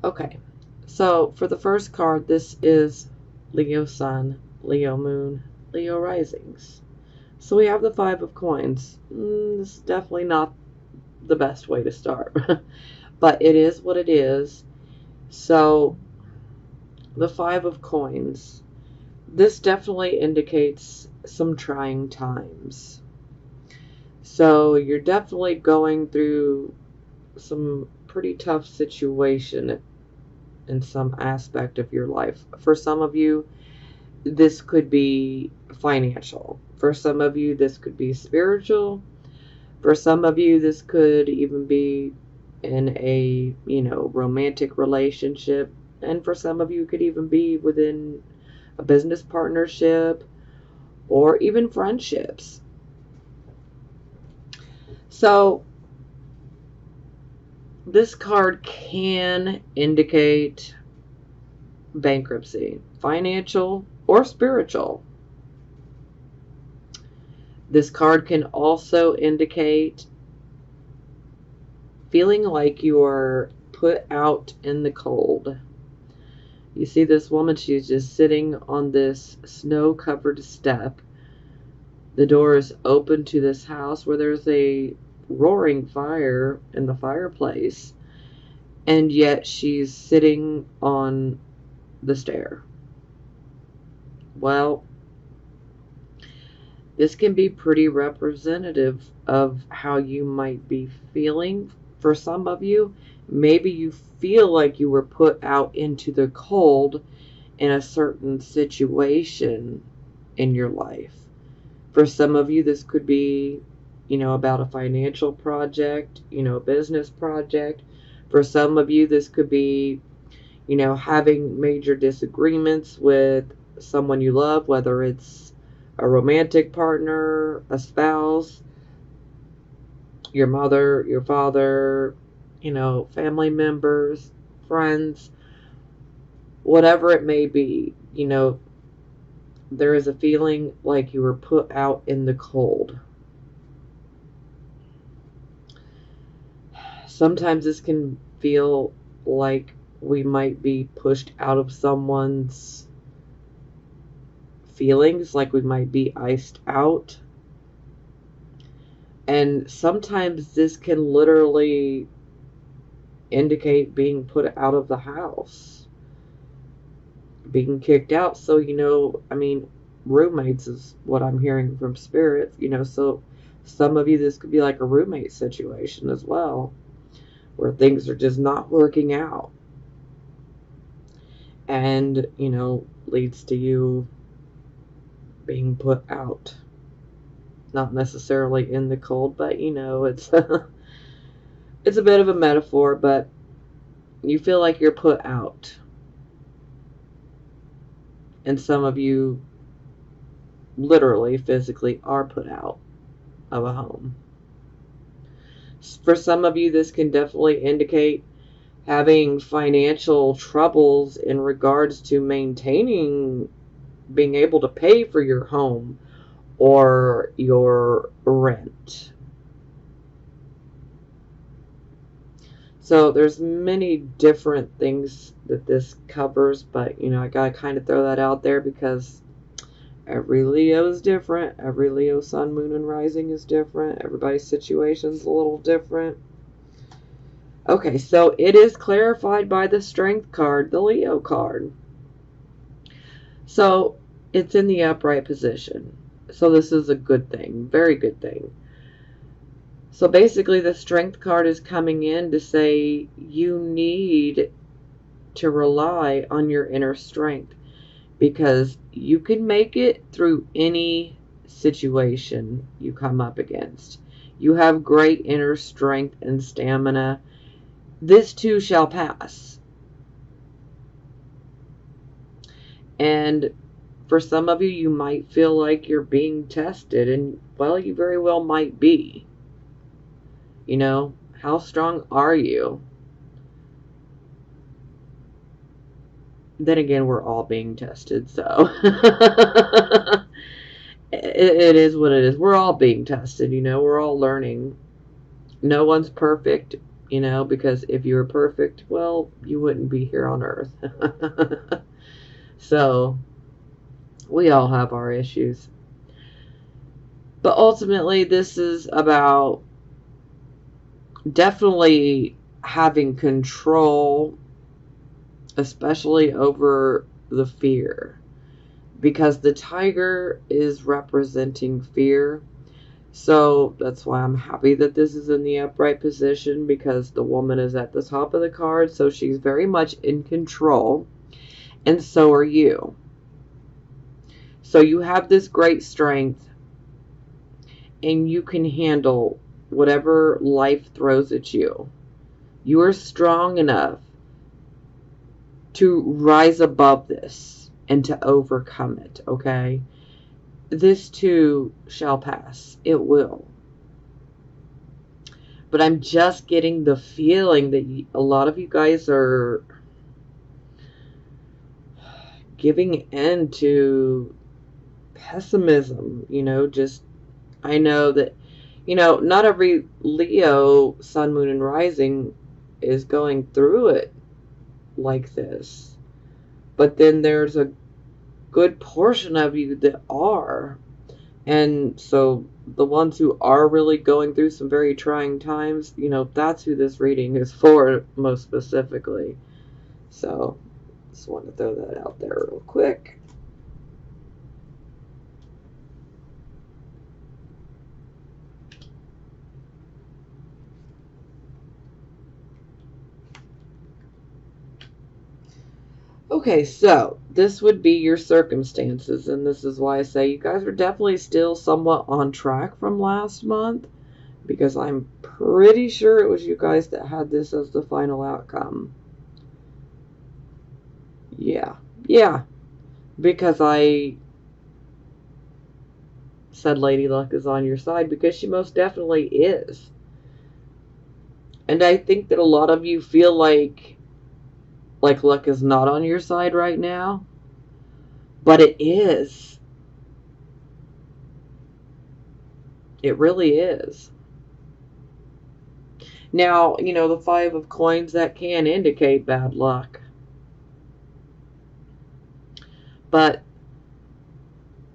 Okay, so for the first card, this is Leo Sun, Leo Moon, Leo Risings. So we have the Five of Coins. This is definitely not the best way to start, but it is what it is. So the Five of Coins. This definitely indicates some trying times. So you're definitely going through some pretty tough situation in some aspect of your life. For some of you, this could be financial. For some of you, this could be spiritual. For some of you, this could even be in a, romantic relationship. And for some of you, it could even be within a business partnership or even friendships. So this card can indicate bankruptcy, financial or spiritual. This card can also indicate feeling like you're put out in the cold. You see this woman, she's just sitting on this snow-covered step. The door is open to this house where there's a roaring fire in the fireplace, and yet she's sitting on the stair. Well, this can be pretty representative of how you might be feeling. For some of you, maybe you feel like you were put out into the cold in a certain situation in your life. For some of you, this could be, about a financial project, a business project. For some of you, this could be, having major disagreements with someone you love, whether it's a romantic partner, a spouse, your mother, your father, family members, friends, whatever it may be, there is a feeling like you were put out in the cold. Sometimes this can feel like we might be pushed out of someone's feelings, like we might be iced out. And sometimes this can literally indicate being put out of the house, being kicked out. So, roommates is what I'm hearing from spirit, so some of you, this could be like a roommate situation as well, where things are just not working out. And, leads to you being put out. Not necessarily in the cold, but, it's it's a bit of a metaphor, but you feel like you're put out. And some of you literally, physically are put out of a home. For some of you, this can definitely indicate having financial troubles in regards to maintaining, being able to pay for your home or your rent. So there's many different things that this covers, but I gotta kind of throw that out there because every Leo is different. Every Leo sun, moon, and rising is different. Everybody's situation's a little different. Okay, so it is clarified by the Strength card, the Leo card. So it's in the upright position. So this is a good thing, very good thing. So basically the Strength card is coming in to say you need to rely on your inner strength because you can make it through any situation you come up against. You have great inner strength and stamina. This too shall pass. And for some of you, you might feel like you're being tested, and well, you very well might be. How strong are you? Then again, we're all being tested, so it is what it is. We're all being tested, we're all learning. No one's perfect. you know, because if you were perfect, well, you wouldn't be here on earth. So, we all have our issues. But ultimately, this is about definitely having control, especially over the fear. Because the tiger is representing fear. So that's why I'm happy that this is in the upright position, because the woman is at the top of the card. So she's very much in control. And so are you. So you have this great strength, and you can handle whatever life throws at you. You are strong enough to rise above this and to overcome it, okay? This too shall pass. It will. But I'm just getting the feeling that a lot of you guys are giving in to pessimism, you know, just, I know that, you know, not every Leo, sun, moon, and rising is going through it like this. But then there's a good portion of you that are. And so the ones who are really going through some very trying times, you know, that's who this reading is for most specifically. So just want to throw that out there real quick. Okay, so this would be your circumstances, and this is why I say you guys are definitely still somewhat on track from last month, because I'm pretty sure it was you guys that had this as the final outcome. Yeah, because I said Lady Luck is on your side, because she most definitely is. And I think that a lot of you feel like luck is not on your side right now, but it is. It really is. Now, you know, the 5 of coins, that can indicate bad luck. But,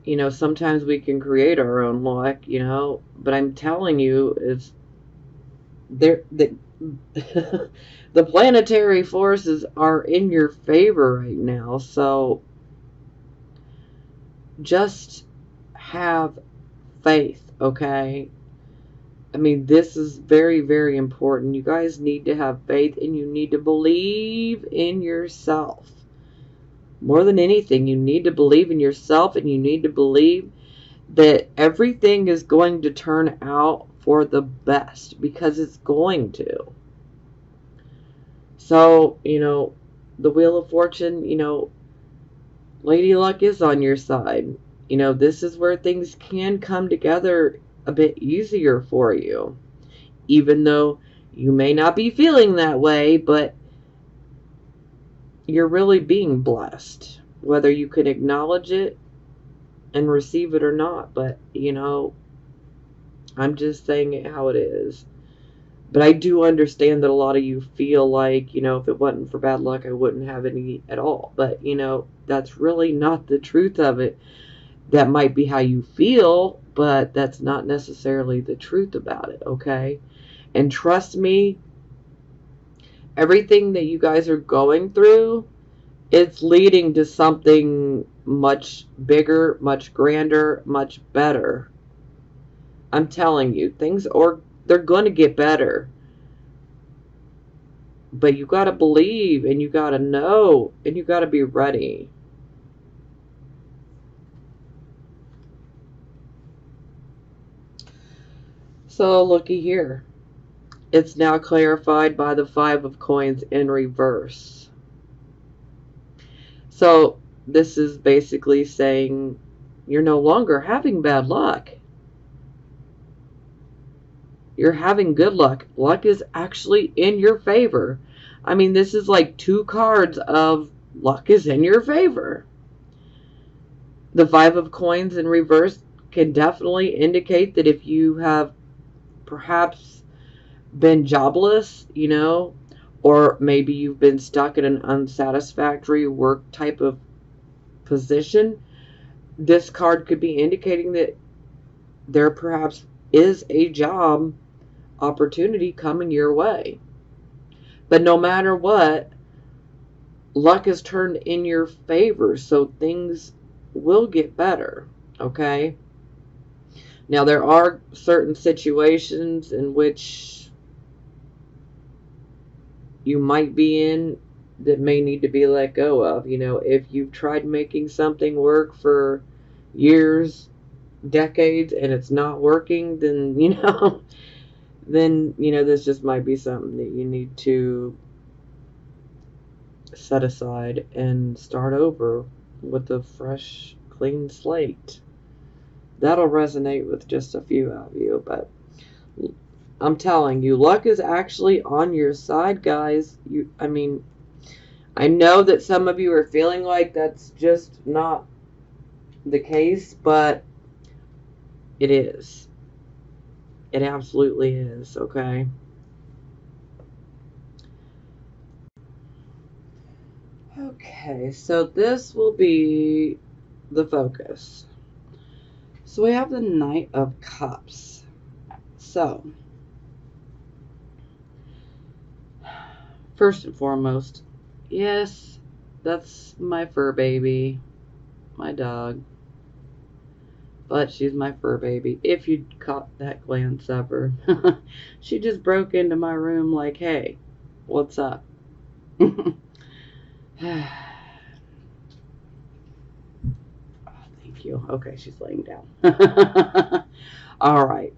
you know, sometimes we can create our own luck, you know. But I'm telling you, it's there. The planetary forces are in your favor right now. So just have faith, okay? I mean, this is very, very important. You guys need to have faith, and you need to believe in yourself. More than anything, you need to believe in yourself, and you need to believe that everything is going to turn out for the best, because it's going to. So, you know, the Wheel of Fortune, you know, Lady Luck is on your side. You know, this is where things can come together a bit easier for you. Even though you may not be feeling that way, but you're really being blessed. Whether you can acknowledge it and receive it or not. But, you know, I'm just saying it how it is. But I do understand that a lot of you feel like, you know, if it wasn't for bad luck, I wouldn't have any at all. But, you know, that's really not the truth of it. That might be how you feel, but that's not necessarily the truth about it, okay? And trust me, everything that you guys are going through, it's leading to something much bigger, much grander, much better. I'm telling you, they're going to get better. But you got to believe, and you got to know, and you got to be ready. So, looky here. It's now clarified by the 5 of coins in reverse. So, this is basically saying you're no longer having bad luck. You're having good luck. Luck is actually in your favor. I mean, this is like 2 cards of luck is in your favor. The 5 of coins in reverse can definitely indicate that if you have perhaps been jobless, or maybe you've been stuck in an unsatisfactory work type of position, this card could be indicating that there perhaps is a job opportunity coming your way. But no matter what, luck is turned in your favor, so things will get better, okay? Now, there are certain situations in which you might be in that may need to be let go of. If you've tried making something work for years, decades, and it's not working, then, this just might be something that you need to set aside and start over with a fresh, clean slate. That'll resonate with just a few of you, but I'm telling you, luck is actually on your side, guys. I know that some of you are feeling like that's just not the case, but it is. It absolutely is, okay? Okay, so this will be the focus. So we have the Knight of Cups. So, first and foremost, yes, that's my fur baby, my dog. But she's my fur baby, if you caught that glance of her. She just broke into my room like, hey, what's up? Oh, thank you. Okay, she's laying down. All right.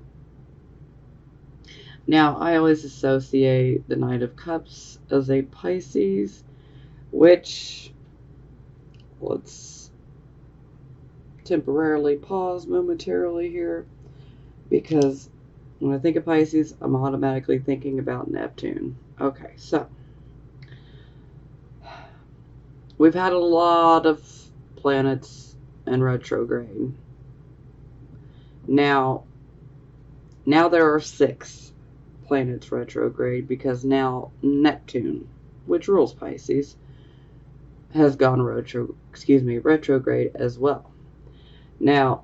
Now, I always associate the Knight of Cups as a Pisces, which, let's temporarily pause momentarily here, because when I think of Pisces, I'm automatically thinking about Neptune. Okay, so we've had a lot of planets in retrograde. Now there are 6 planets retrograde, because now Neptune, which rules Pisces, has gone retrograde as well. Now,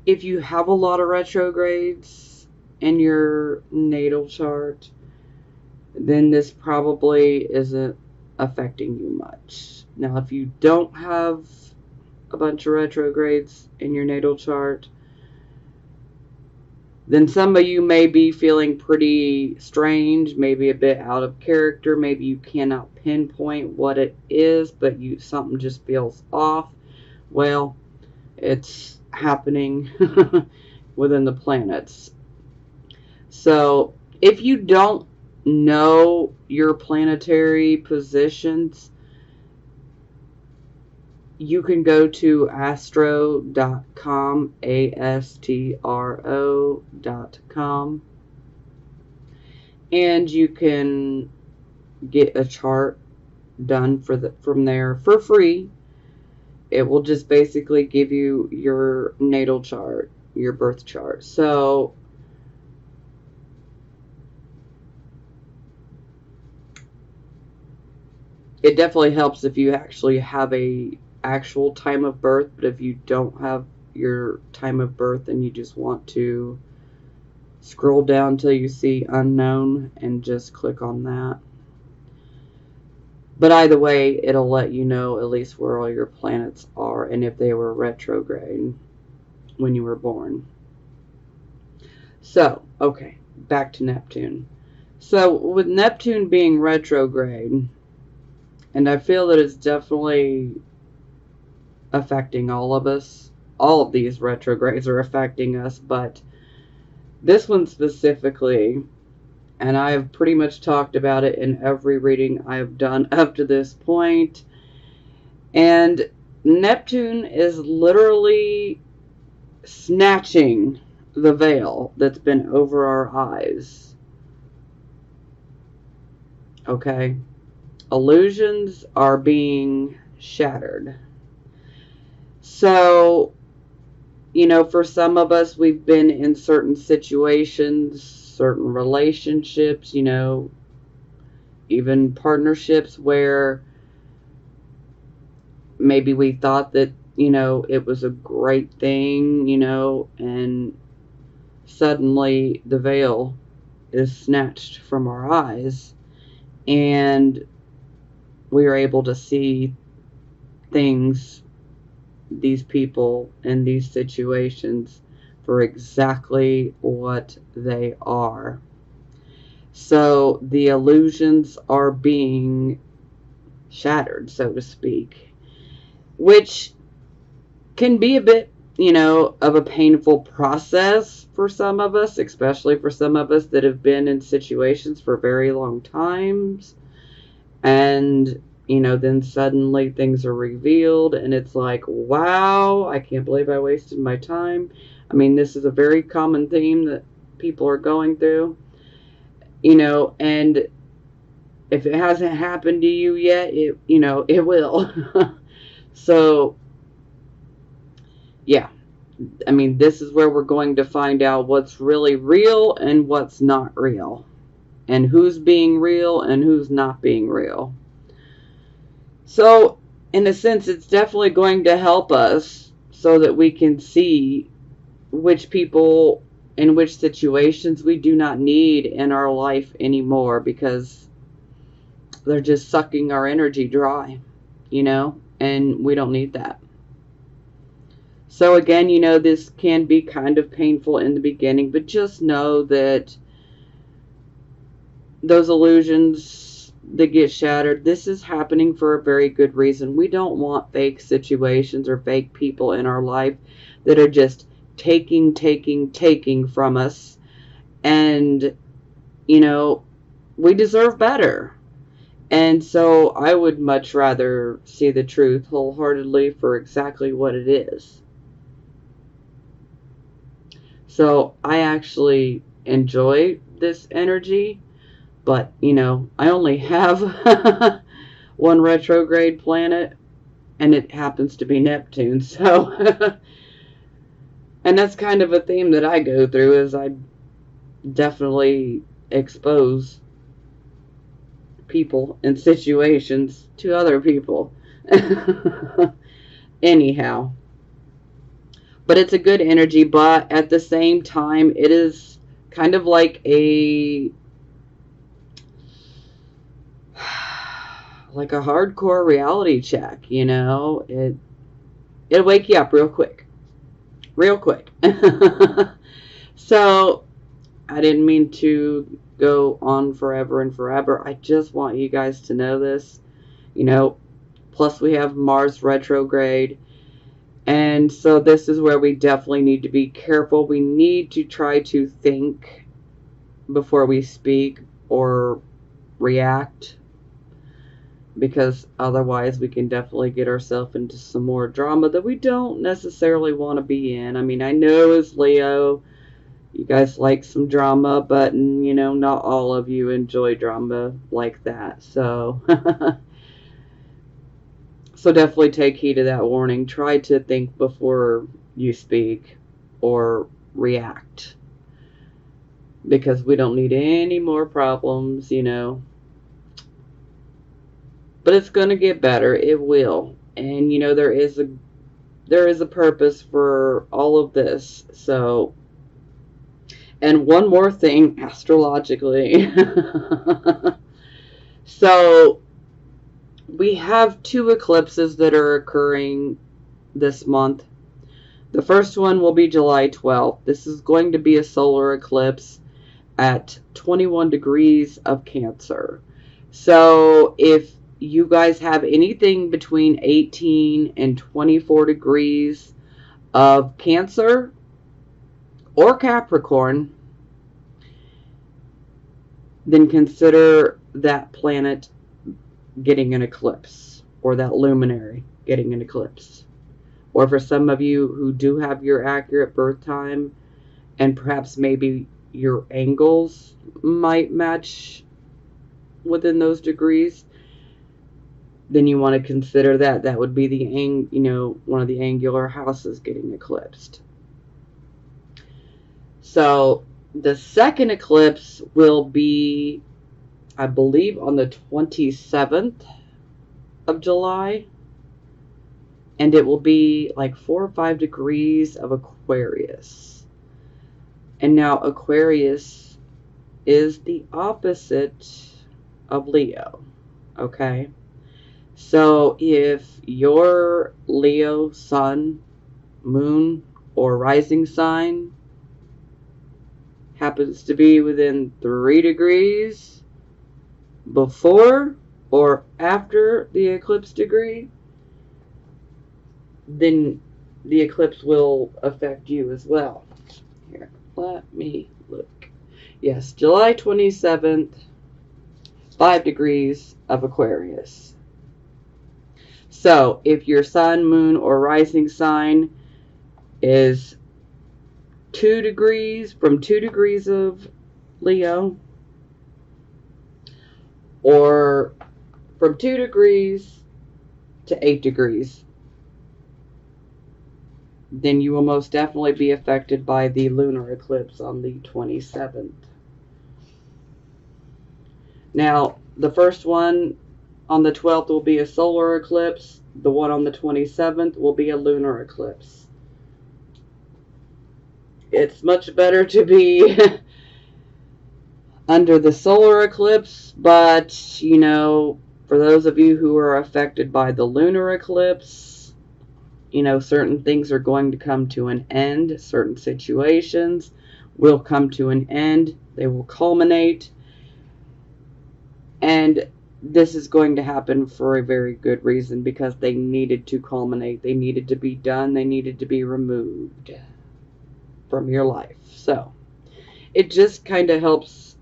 if you have a lot of retrogrades in your natal chart, then this probably isn't affecting you much. Now, if you don't have a bunch of retrogrades in your natal chart, then some of you may be feeling pretty strange, maybe a bit out of character. Maybe you cannot pinpoint what it is, but something just feels off. Well, it's happening within the planets. So if you don't know your planetary positions, you can go to astro.com, astro.com, and you can get a chart done from there for free. It will just basically give you your natal chart, your birth chart. So it definitely helps if you actually have a actual time of birth, but if you don't have your time of birth and you just want to scroll down till you see unknown and just click on that. But either way, it'll let you know at least where all your planets are and if they were retrograde when you were born. So, okay, back to Neptune. So, with Neptune being retrograde, and I feel that it's definitely affecting all of us. All of these retrogrades are affecting us, but this one specifically, and I have pretty much talked about it in every reading I have done up to this point. And Neptune is literally snatching the veil that's been over our eyes. Okay? Illusions are being shattered. So, for some of us, we've been in certain situations, certain relationships, even partnerships where maybe we thought that, it was a great thing, and suddenly the veil is snatched from our eyes and we are able to see things, these people, and these situations for exactly what they are. So the illusions are being shattered, so to speak, which can be a bit, of a painful process for some of us, especially for some of us that have been in situations for very long times. And, then suddenly things are revealed, and it's like, wow, I can't believe I wasted my time. I mean, this is a very common theme that people are going through, and if it hasn't happened to you yet, it will. So, yeah. I mean, this is where we're going to find out what's really real and what's not real, and who's being real and who's not being real. So, in a sense, it's definitely going to help us so that we can see which people in which situations we do not need in our life anymore, because they're just sucking our energy dry, and we don't need that. So again, this can be kind of painful in the beginning, but just know that those illusions that get shattered, this is happening for a very good reason. We don't want fake situations or fake people in our life that are just taking from us. And, we deserve better. And so I would much rather see the truth wholeheartedly for exactly what it is. So I actually enjoy this energy, but, I only have one retrograde planet, and it happens to be Neptune. So, and that's kind of a theme that I go through, is I definitely expose people and situations to other people. Anyhow, but it's a good energy, but at the same time, it is kind of like a hardcore reality check, it'll wake you up real quick. So I didn't mean to go on forever and forever. I just want you guys to know this, plus we have Mars retrograde. And so this is where we definitely need to be careful. We need to try to think before we speak or react, because otherwise we can definitely get ourselves into some more drama that we don't necessarily want to be in. I mean, I know as Leo, you guys like some drama, but, not all of you enjoy drama like that. So, so definitely take heed of that warning. Try to think before you speak or react, because we don't need any more problems, But it's going to get better. It will. And, there is a purpose for all of this. So, and one more thing astrologically. So, we have 2 eclipses that are occurring this month. The first one will be July 12th. This is going to be a solar eclipse at 21 degrees of Cancer. So if you guys have anything between 18 and 24 degrees of Cancer or Capricorn, then consider that planet getting an eclipse, or that luminary getting an eclipse. Or for some of you who do have your accurate birth time, and perhaps maybe your angles might match within those degrees, then you want to consider that. That would be the one of the angular houses getting eclipsed. So the second eclipse will be, I believe, on the 27th of July. And it will be like 4 or 5 degrees of Aquarius. And now Aquarius is the opposite of Leo. Okay? So if your Leo sun, moon, or rising sign happens to be within 3 degrees before or after the eclipse degree, then the eclipse will affect you as well. Here, let me look. Yes, July 27th, 5 degrees of Aquarius. So if your sun, moon, or rising sign is 2 degrees, from 2 degrees of Leo, or from 2 degrees to 8 degrees, then you will most definitely be affected by the lunar eclipse on the 27th. Now, the first one on the 12th will be a solar eclipse. The one on the 27th will be a lunar eclipse. It's much better to be under the solar eclipse, but, you know, for those of you who are affected by the lunar eclipse, you know, certain things are going to come to an end. Certain situations will come to an end. They will culminate. And this is going to happen for a very good reason, because they needed to culminate. They needed to be done. They needed to be removed from your life. So it just kind of helps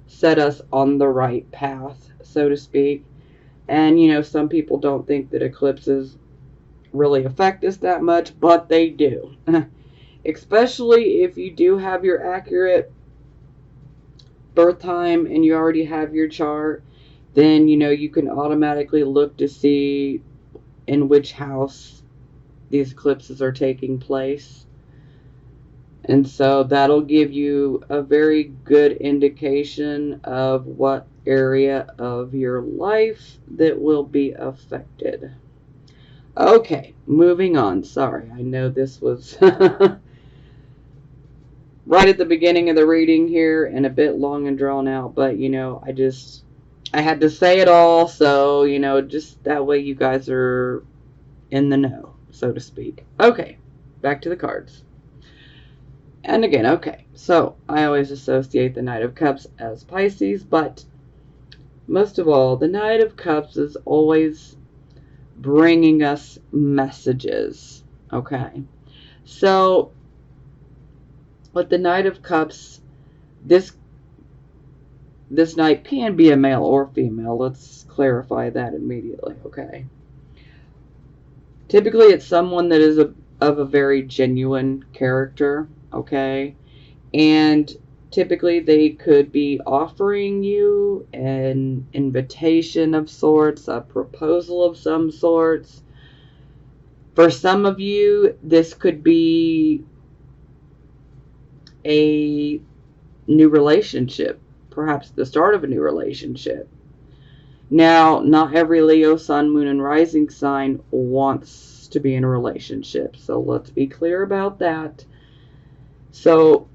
set us on the right path, so to speak. And, you know, some people don't think that eclipses really affect us that much, but they do. Especially if you do have your accurate birth time and you already have your chart, then, you know, you can automatically look to see in which house these eclipses are taking place. And so that'll give you a very good indication of what area of your life that will be affected. Okay, moving on. Sorry, I know this was right at the beginning of the reading here and a bit long and drawn out, but, you know, I had to say it all, so, you know, just that way you guys are in the know, so to speak. Okay, back to the cards. And again, okay, so I always associate the Knight of Cups as Pisces, but most of all, the Knight of Cups is always bringing us messages, okay? So, with the Knight of Cups, this knight can be a male or female. Let's clarify that immediately, okay? Typically, it's someone that is of a very genuine character, okay? And typically, they could be offering you an invitation of sorts, a proposal of some sorts. For some of you, this could be a new relationship, perhaps the start of a new relationship. Now, not every Leo, Sun, Moon, and Rising sign wants to be in a relationship, so let's be clear about that. So,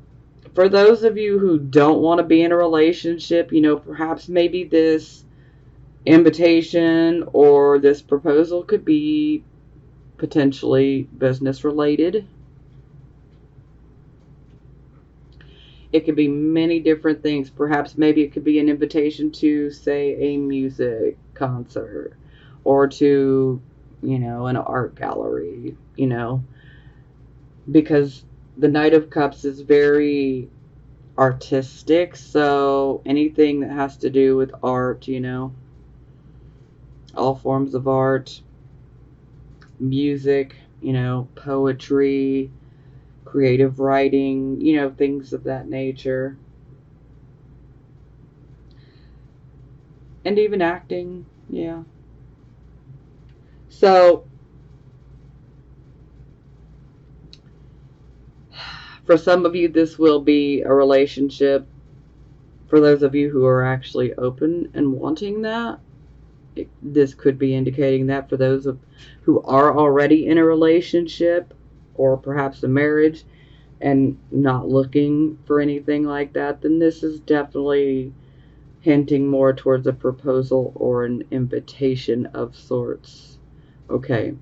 for those of you who don't want to be in a relationship, you know, perhaps maybe this invitation or this proposal could be potentially business related. It could be many different things. Perhaps maybe it could be an invitation to, say, a music concert or to, you know, an art gallery, you know, because the Knight of Cups is very artistic. So anything that has to do with art, you know, all forms of art, music, you know, poetry, creative writing, you know, things of that nature. And even acting, yeah. So, For some of you, this will be a relationship. For those of you who are actually open and wanting that, this could be indicating that. For those who are already in a relationship or perhaps a marriage and not looking for anything like that, then this is definitely hinting more towards a proposal or an invitation of sorts. Okay.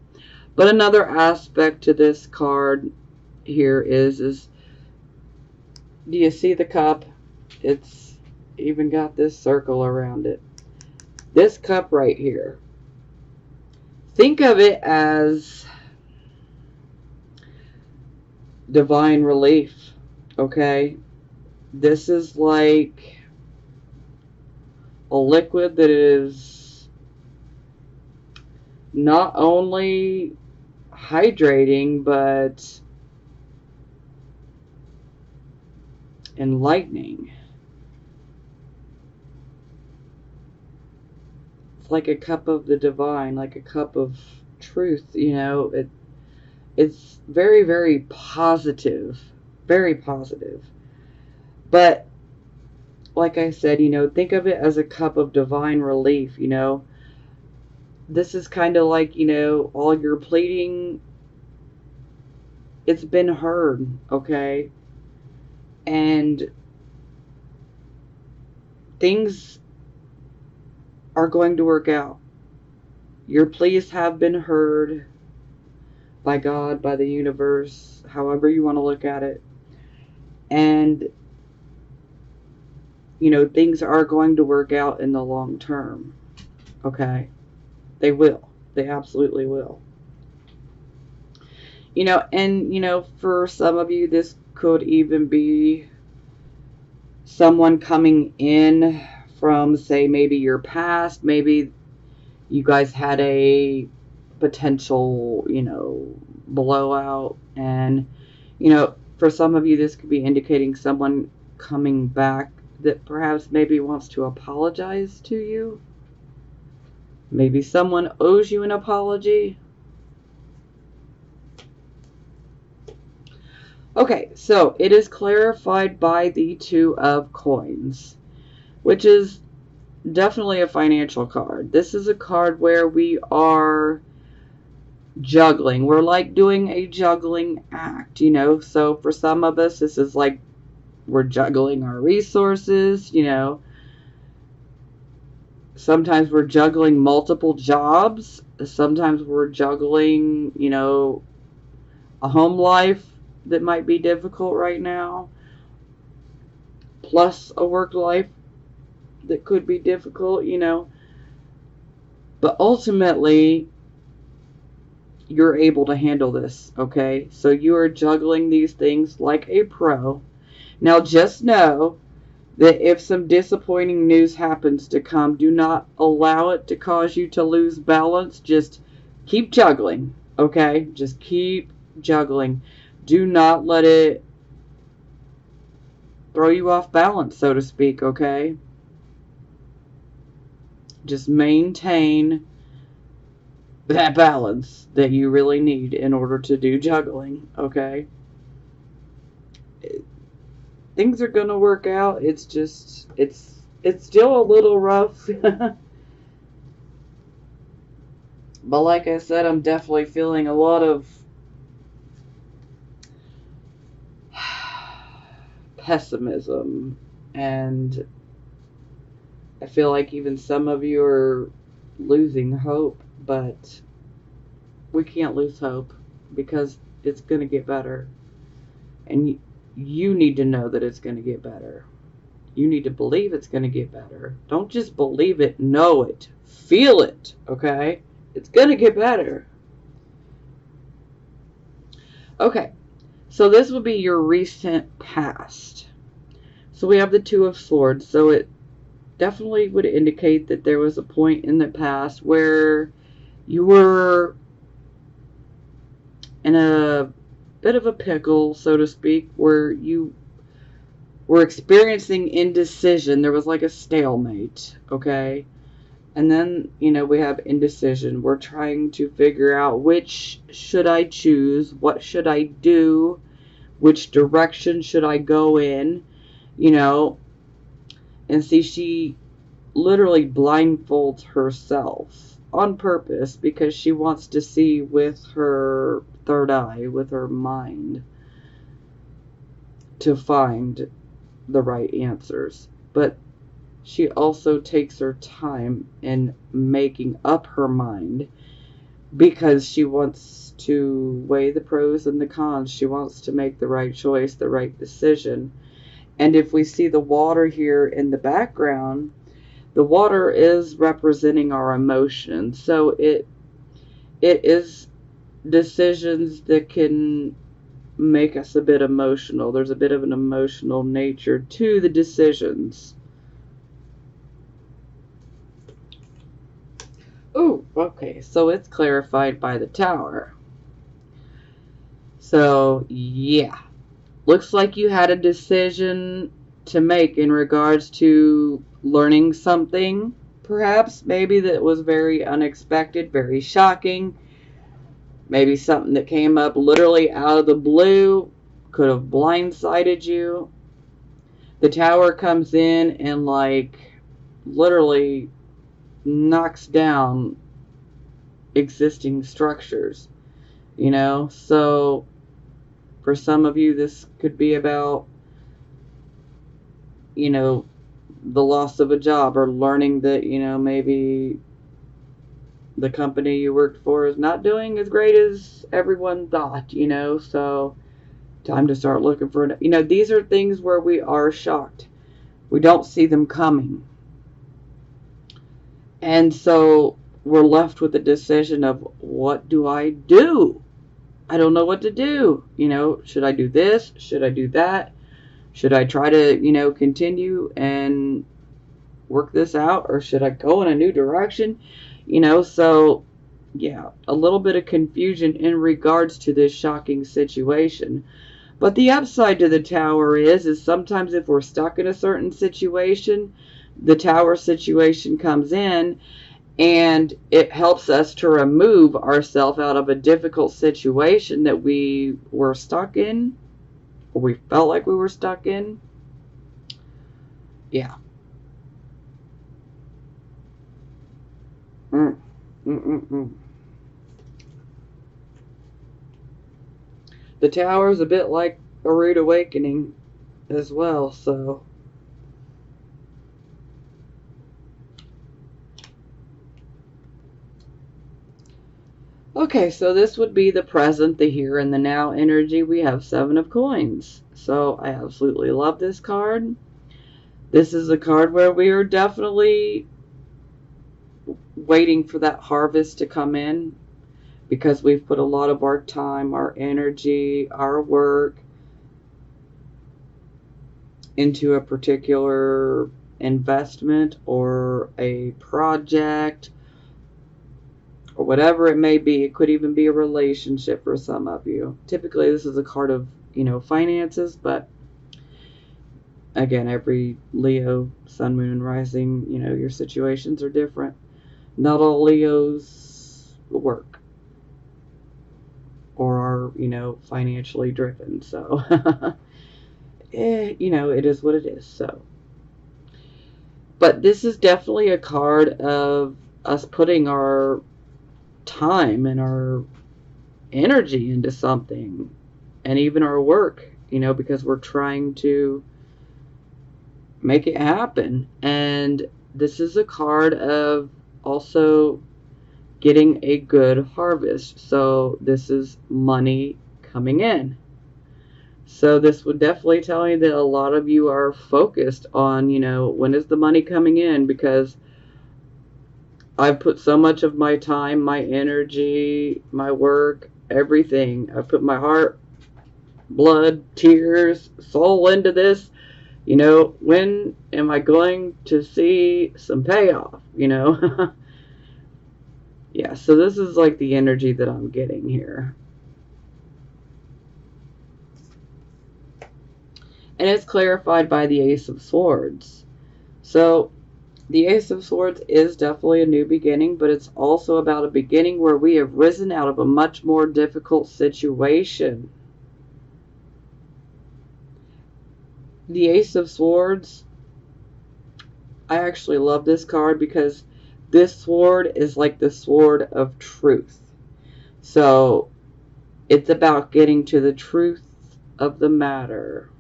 But another aspect to this card here is do you see the cup? It's even got this circle around it. This cup right here. Think of it as divine relief, okay? This is like a liquid that is not only hydrating, but enlightening. It's like a cup of the divine, like a cup of truth, you know. It's very, very positive. Very positive. But, like I said, you know, think of it as a cup of divine relief, you know. This is kind of like, you know, all your pleading, it's been heard, okay? And things are going to work out. Your pleas have been heard by God, by the universe, however you want to look at it. And, you know, things are going to work out in the long term. Okay? They will. They absolutely will. You know, and, you know, for some of you, this could even be someone coming in from, say, maybe your past. Maybe you guys had a potential, you know, blowout. And, you know, for some of you, this could be indicating someone coming back that perhaps maybe wants to apologize to you. Maybe someone owes you an apology. Okay, so it is clarified by the Two of Coins, which is definitely a financial card. This is a card where we are juggling. We're like doing a juggling act, you know. So for some of us, this is like we're juggling our resources, you know. Sometimes we're juggling multiple jobs. Sometimes we're juggling, you know, a home life that might be difficult right now, plus a work life that could be difficult, you know. But ultimately, you're able to handle this, okay? So you are juggling these things like a pro. Now just know that if some disappointing news happens to come, do not allow it to cause you to lose balance. Just keep juggling, okay? Just keep juggling. Do not let it throw you off balance, so to speak, okay? Just maintain that balance that you really need in order to do juggling, okay? Things are going to work out. It's just, it's still a little rough. But like I said, I'm definitely feeling a lot of pessimism, and I feel like even some of you are losing hope, but we can't lose hope because it's going to get better. And you need to know that it's going to get better. You need to believe it's going to get better. Don't just believe it, know it. Feel it, okay? It's going to get better. Okay, so this will be your recent past. So we have the Two of Swords, so it definitely would indicate that there was a point in the past where you were in a bit of a pickle, so to speak, where you were experiencing indecision. There was like a stalemate, okay? And then, you know, we have indecision. We're trying to figure out which should I choose, what should I do, which direction should I go in, you know. And see, she literally blindfolds herself on purpose because she wants to see with her third eye, with her mind, to find the right answers. But she also takes her time in making up her mind because she wants to weigh the pros and the cons. She wants to make the right choice, the right decision. And if we see the water here in the background, the water is representing our emotions. So it is decisions that can make us a bit emotional. There's a bit of an emotional nature to the decisions. Oh, okay, so it's clarified by the Tower. So, yeah. Looks like you had a decision to make in regards to learning something, perhaps, maybe that was very unexpected, very shocking. Maybe something that came up literally out of the blue, could have blindsided you. The Tower comes in and, like, literally knocks down existing structures, you know. So for some of you, this could be about, you know, the loss of a job, or learning that, you know, maybe the company you worked for is not doing as great as everyone thought, you know. So time to start looking for, you know, these are things where we are shocked. We don't see them coming. And so we're left with the decision of, what do I do? I don't know what to do. You know, should I do this? Should I do that? Should I try to, you know, continue and work this out? Or should I go in a new direction? You know, so yeah, a little bit of confusion in regards to this shocking situation. But the upside to the Tower is sometimes if we're stuck in a certain situation, the Tower situation comes in and it helps us to remove ourselves out of a difficult situation that we were stuck in, or we felt like we were stuck in. Yeah. The Tower is a bit like a rude awakening as well, so. Okay, so this would be the present, the here, and the now energy. We have 7 of coins. So I absolutely love this card. This is a card where we are definitely waiting for that harvest to come in, because we've put a lot of our time, our energy, our work into a particular investment or a project, or whatever it may be. It could even be a relationship for some of you. Typically, this is a card of, you know, finances, but again, every Leo, Sun, Moon, and Rising, you know, your situations are different. Not all Leos work or are, you know, financially driven. So, you know, it is what it is. So, but this is definitely a card of us putting our time and our energy into something, and even our work, you know, because we're trying to make it happen. And this is a card of also getting a good harvest. So this is money coming in. So this would definitely tell me that a lot of you are focused on, you know, when is the money coming in, because I've put so much of my time, my energy, my work, everything. I've put my heart, blood, tears, soul into this. You know, when am I going to see some payoff, you know? Yeah, so this is like the energy that I'm getting here. And it's clarified by the Ace of Swords. So the Ace of Swords is definitely a new beginning, but it's also about a beginning where we have risen out of a much more difficult situation. The Ace of Swords, I actually love this card because this sword is like the sword of truth. So it's about getting to the truth of the matter.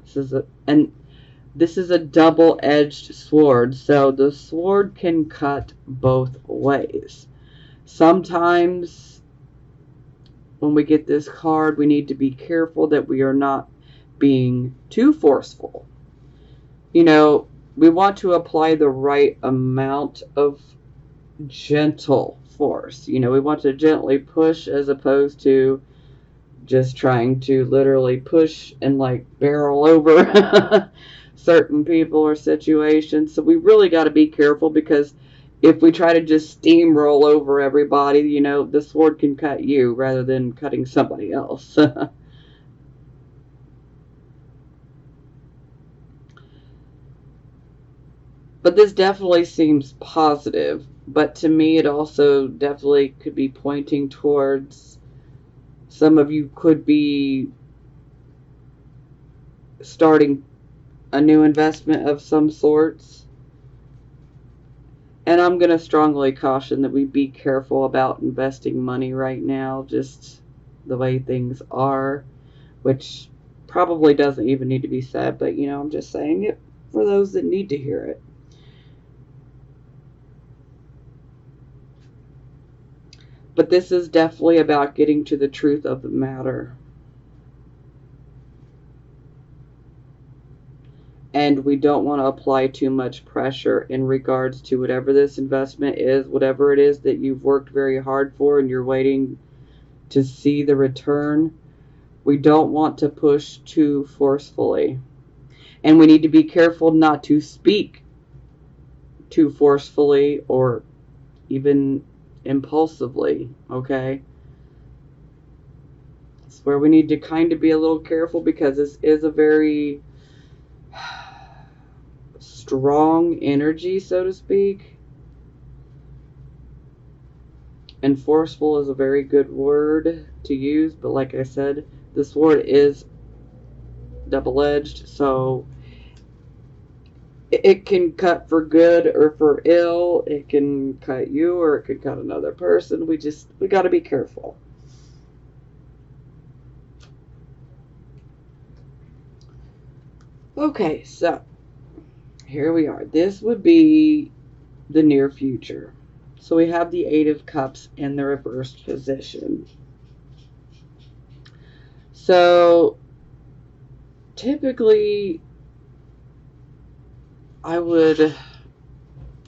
This is a double-edged sword, so the sword can cut both ways. Sometimes when we get this card, we need to be careful that we are not being too forceful. You know, we want to apply the right amount of gentle force. You know, we want to gently push as opposed to just trying to literally push and like barrel over certain people or situations. So we really got to be careful, because if we try to just steamroll over everybody, you know, the sword can cut you rather than cutting somebody else. But this definitely seems positive. But to me, it also definitely could be pointing towards some of you could be starting a new investment of some sorts. And I'm going to strongly caution that we be careful about investing money right now, just the way things are, which probably doesn't even need to be said, but you know, I'm just saying it for those that need to hear it. But this is definitely about getting to the truth of the matter. And we don't want to apply too much pressure in regards to whatever this investment is, whatever it is that you've worked very hard for and you're waiting to see the return. We don't want to push too forcefully. And we need to be careful not to speak too forcefully or even impulsively, okay? It's where we need to kind of be a little careful, because this is a very strong energy, so to speak. And forceful is a very good word to use, but like I said, the sword is double-edged, so it can cut for good or for ill. It can cut you or it could cut another person. We got to be careful. Okay, so here we are. This would be the near future. So we have the Eight of Cups in the reversed position. So typically I would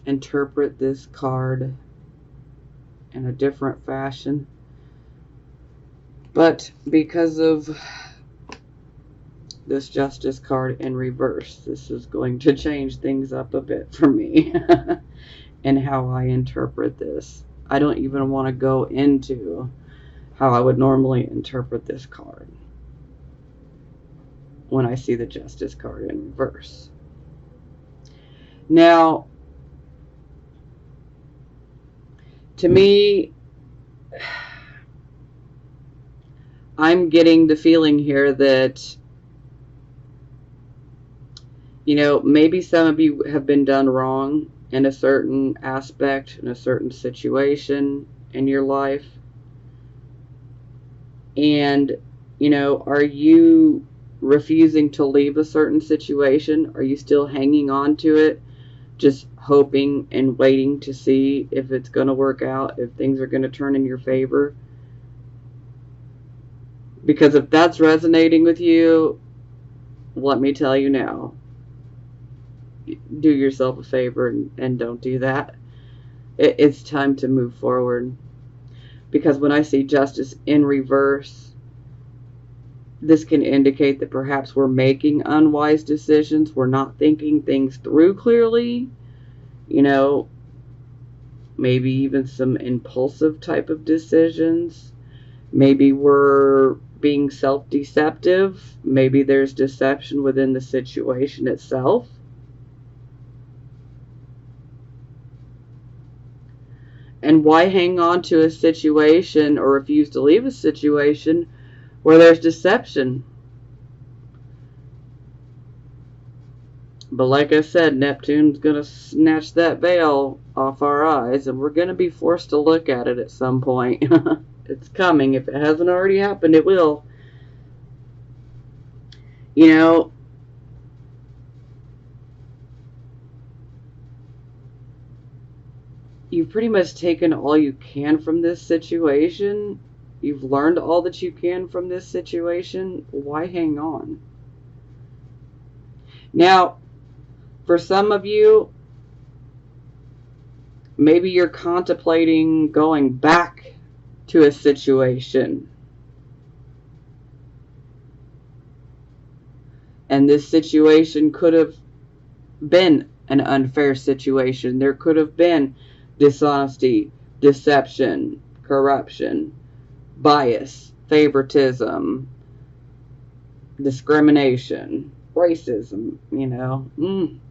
interpret this card in a different fashion, but because of this Justice card in reverse, this is going to change things up a bit for me and how I interpret this. I don't even want to go into how I would normally interpret this card when I see the Justice card in reverse. Now, to me, I'm getting the feeling here that, you know, maybe some of you have been done wrong in a certain aspect, in a certain situation in your life. And, you know, are you refusing to leave a certain situation? Are you still hanging on to it, just hoping and waiting to see if it's going to work out, if things are going to turn in your favor? Because if that's resonating with you, let me tell you now, do yourself a favor and don't do that. It's time to move forward. Because when I see Justice in reverse, this can indicate that perhaps we're making unwise decisions. We're not thinking things through clearly. You know, maybe even some impulsive type of decisions. Maybe we're being self-deceptive. Maybe there's deception within the situation itself. And why hang on to a situation or refuse to leave a situation where there's deception. But like I said, Neptune's going to snatch that veil off our eyes, and we're going to be forced to look at it at some point. It's coming. If it hasn't already happened, it will. You know, you've pretty much taken all you can from this situation. You've learned all that you can from this situation. Why hang on? Now, for some of you, maybe you're contemplating going back to a situation. And this situation could have been an unfair situation. There could have been dishonesty, deception, corruption, bias, favoritism, discrimination, racism, you know,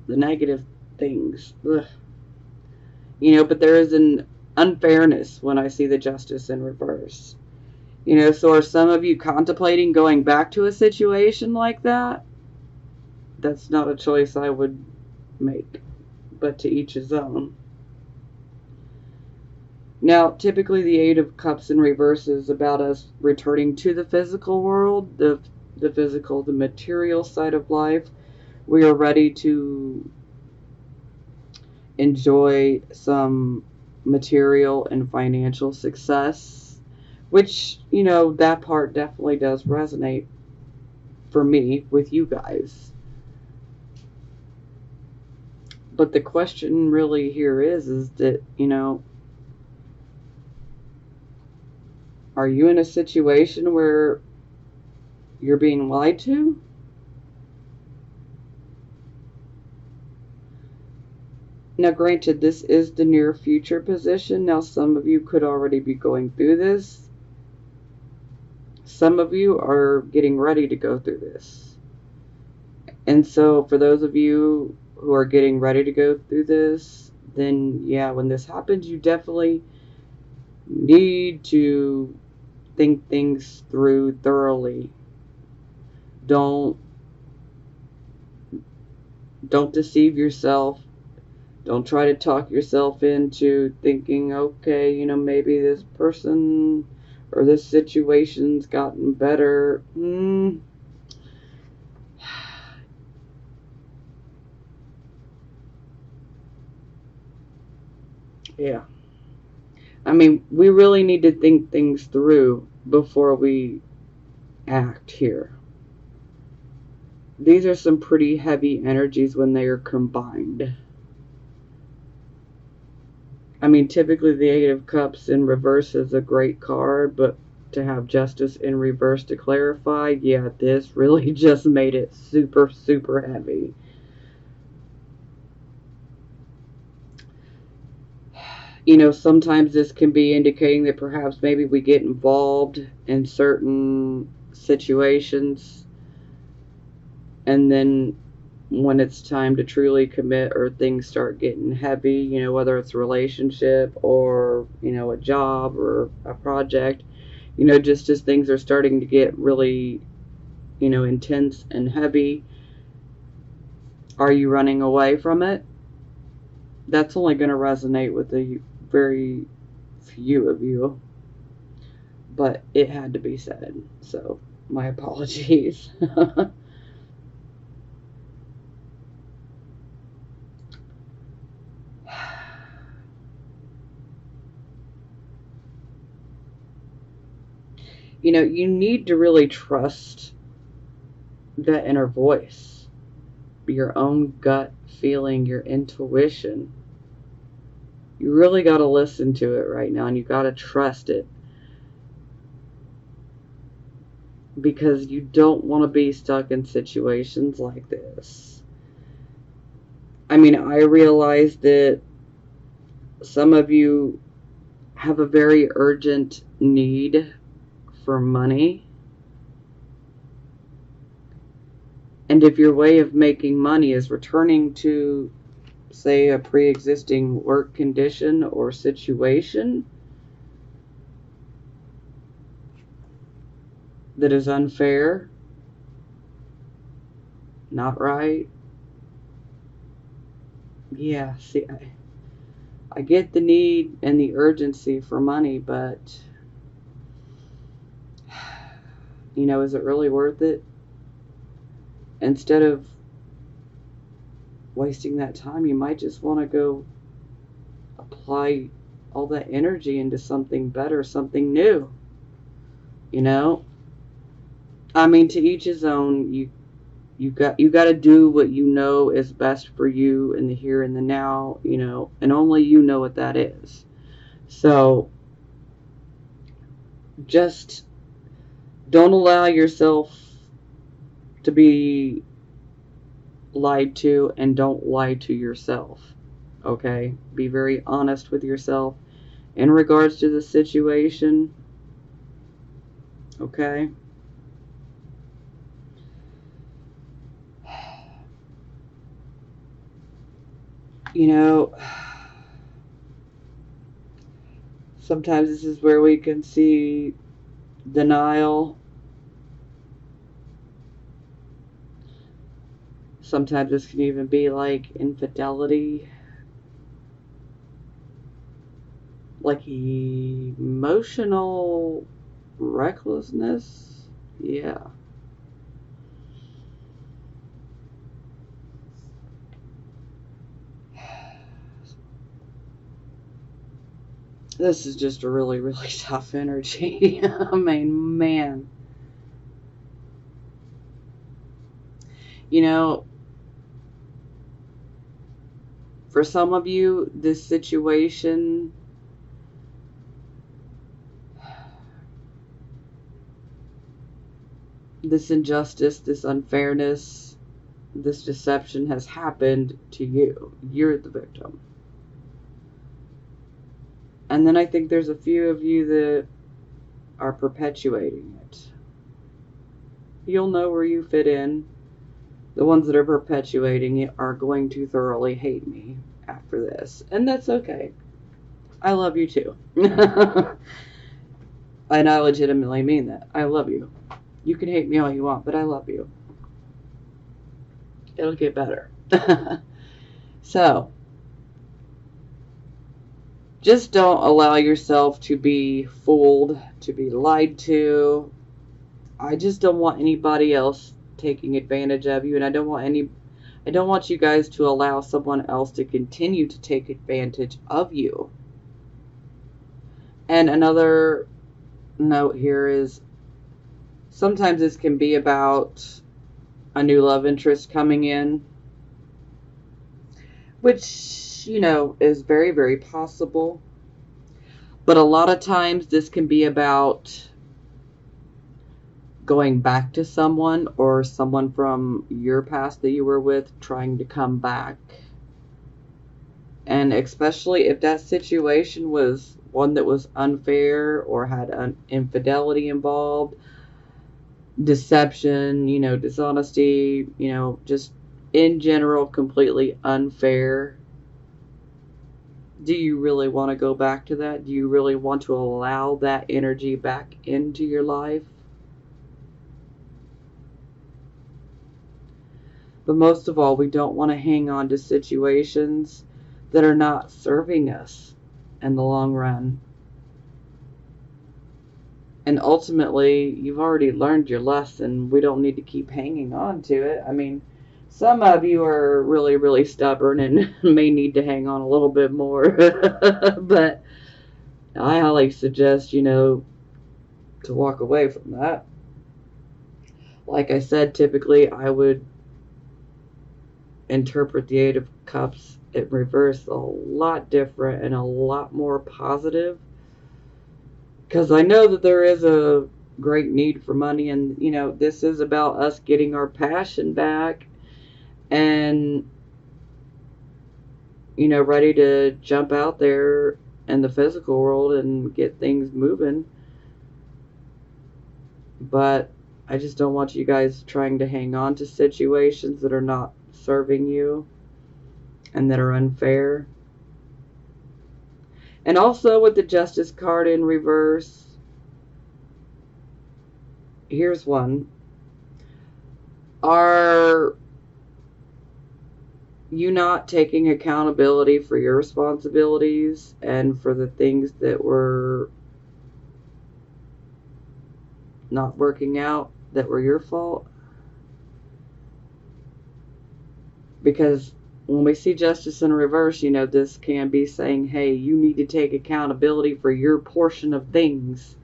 the negative things. Ugh. You know, but there is an unfairness when I see the justice in reverse. You know, so are some of you contemplating going back to a situation like that? That's not a choice I would make, but to each his own. Now, typically the Eight of Cups in reverse is about us returning to the physical world, the physical, the material side of life. We are ready to enjoy some material and financial success, which, you know, that part definitely does resonate for me with you guys. But the question really here is that, you know, are you in a situation where you're being lied to? Now, granted, this is the near future position. Now, some of you could already be going through this. Some of you are getting ready to go through this. And so, for those of you who are getting ready to go through this, then, yeah, when this happens, you definitely need to think things through thoroughly. Don't deceive yourself. Don't try to talk yourself into thinking, okay, you know, maybe this person or this situation's gotten better. Yeah. I mean, we really need to think things through before we act here. These are some pretty heavy energies when they are combined. I mean, typically the Eight of Cups in reverse is a great card, but to have Justice in reverse to clarify, yeah, this really just made it super, super heavy. You know, sometimes this can be indicating that perhaps maybe we get involved in certain situations, and then when it's time to truly commit or things start getting heavy, you know, whether it's a relationship or, you know, a job or a project, you know, just as things are starting to get really, you know, intense and heavy, are you running away from it? That's only going to resonate with a very few of you, but it had to be said, so my apologies. You know, you need to really trust that inner voice, your own gut feeling, your intuition. You really got to listen to it right now, and you got to trust it, because you don't want to be stuck in situations like this. I mean, I realize that some of you have a very urgent need for money. And if your way of making money is returning to, say, a pre-existing work condition or situation, that is unfair, not right. Yeah, see, I get the need and the urgency for money, but, you know, is it really worth it? Instead of wasting that time, you might just want to go apply all that energy into something better, something new. You know, I mean, to each his own. You got to do what you know is best for you in the here and the now. You know, and only you know what that is. So just don't allow yourself to be lied to, and don't lie to yourself. Okay, be very honest with yourself in regards to the situation. Okay. You know, sometimes this is where we can see denial. Sometimes this can even be like infidelity, like emotional recklessness. Yeah. This is just a really, really tough energy. I mean, man. You know, for some of you, this situation, this injustice, this unfairness, this deception has happened to you. You're the victim. And then I think there's a few of you that are perpetuating it. You'll know where you fit in. The ones that are perpetuating it are going to thoroughly hate me after this. And that's okay. I love you too. And I legitimately mean that. I love you. You can hate me all you want, but I love you. It'll get better. So, just don't allow yourself to be fooled, to be lied to. I just don't want anybody else taking advantage of you, and I don't want you guys to allow someone else to continue to take advantage of you. And another note here is sometimes this can be about a new love interest coming in, which, you know, is very, very possible. But a lot of times this can be about going back to someone, or someone from your past that you were with trying to come back. And especially if that situation was one that was unfair or had an infidelity involved, deception, you know, dishonesty, you know, just in general completely unfair. Do you really want to go back to that? Do you really want to allow that energy back into your life? But most of all, we don't want to hang on to situations that are not serving us in the long run. And ultimately, you've already learned your lesson. We don't need to keep hanging on to it. I mean, some of you are really, really stubborn and may need to hang on a little bit more. But I highly suggest, you know, to walk away from that. Like I said, typically I would interpret the Eight of Cups in reverse a lot different and a lot more positive, because I know that there is a great need for money, and you know, this is about us getting our passion back and, you know, ready to jump out there in the physical world and get things moving. But I just don't want you guys trying to hang on to situations that are not serving you and that are unfair. And also with the Justice card in reverse, here's one. Are you not taking accountability for your responsibilities and for the things that were not working out that were your fault? Because when we see justice in reverse, this can be saying, hey, you need to take accountability for your portion of things.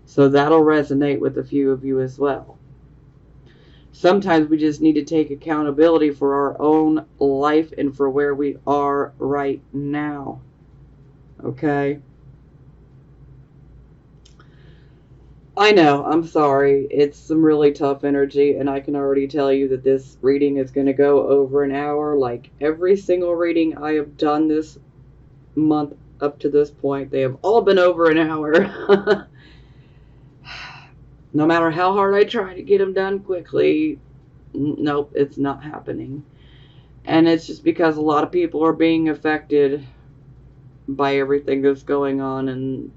So that'll resonate with a few of you as well. Sometimes we just need to take accountability for our own life and for where we are right now. Okay? I know, I'm sorry. It's some really tough energy, and I can already tell you that this reading is going to go over an hour. Like every single reading I have done this month up to this point, they have all been over an hour. No matter how hard I try to get them done quickly, nope, it's not happening. And it's just because a lot of people are being affected by everything that's going on in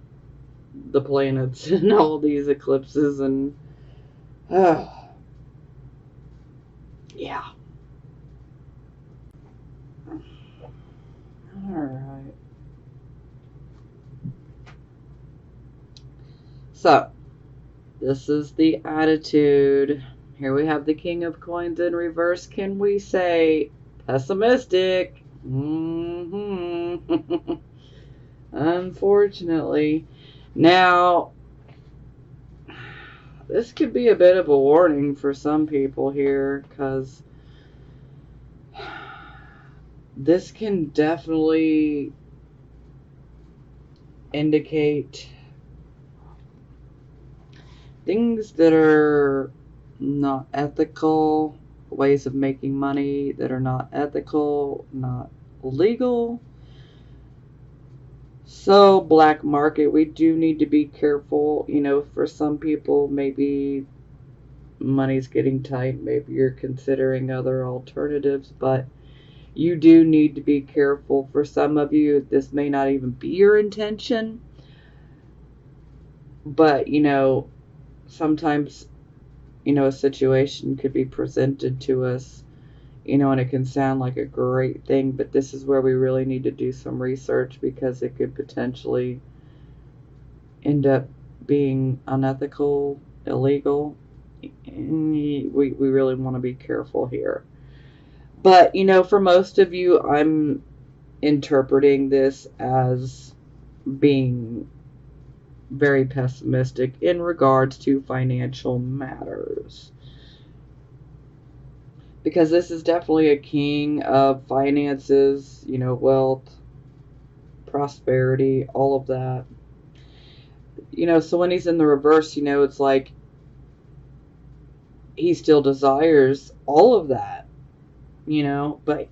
the planets and all these eclipses and yeah. Alright. So, this is the attitude. Here we have the King of Coins in reverse. Can we say pessimistic? Unfortunately. Now, this could be a bit of a warning for some people here, because this can definitely indicate things that are not ethical, ways of making money that are not ethical, not legal. So, black market, we do need to be careful. For some people, maybe money's getting tight. Maybe you're considering other alternatives, but you do need to be careful. For some of you, this may not even be your intention. But, sometimes, a situation could be presented to us, and it can sound like a great thing, but this is where we really need to do some research, because it could potentially end up being unethical, illegal, and we really want to be careful here. But, for most of you, I'm interpreting this as being very pessimistic in regards to financial matters. Because this is definitely a king of finances, wealth, prosperity, all of that. So when he's in the reverse, it's like he still desires all of that, but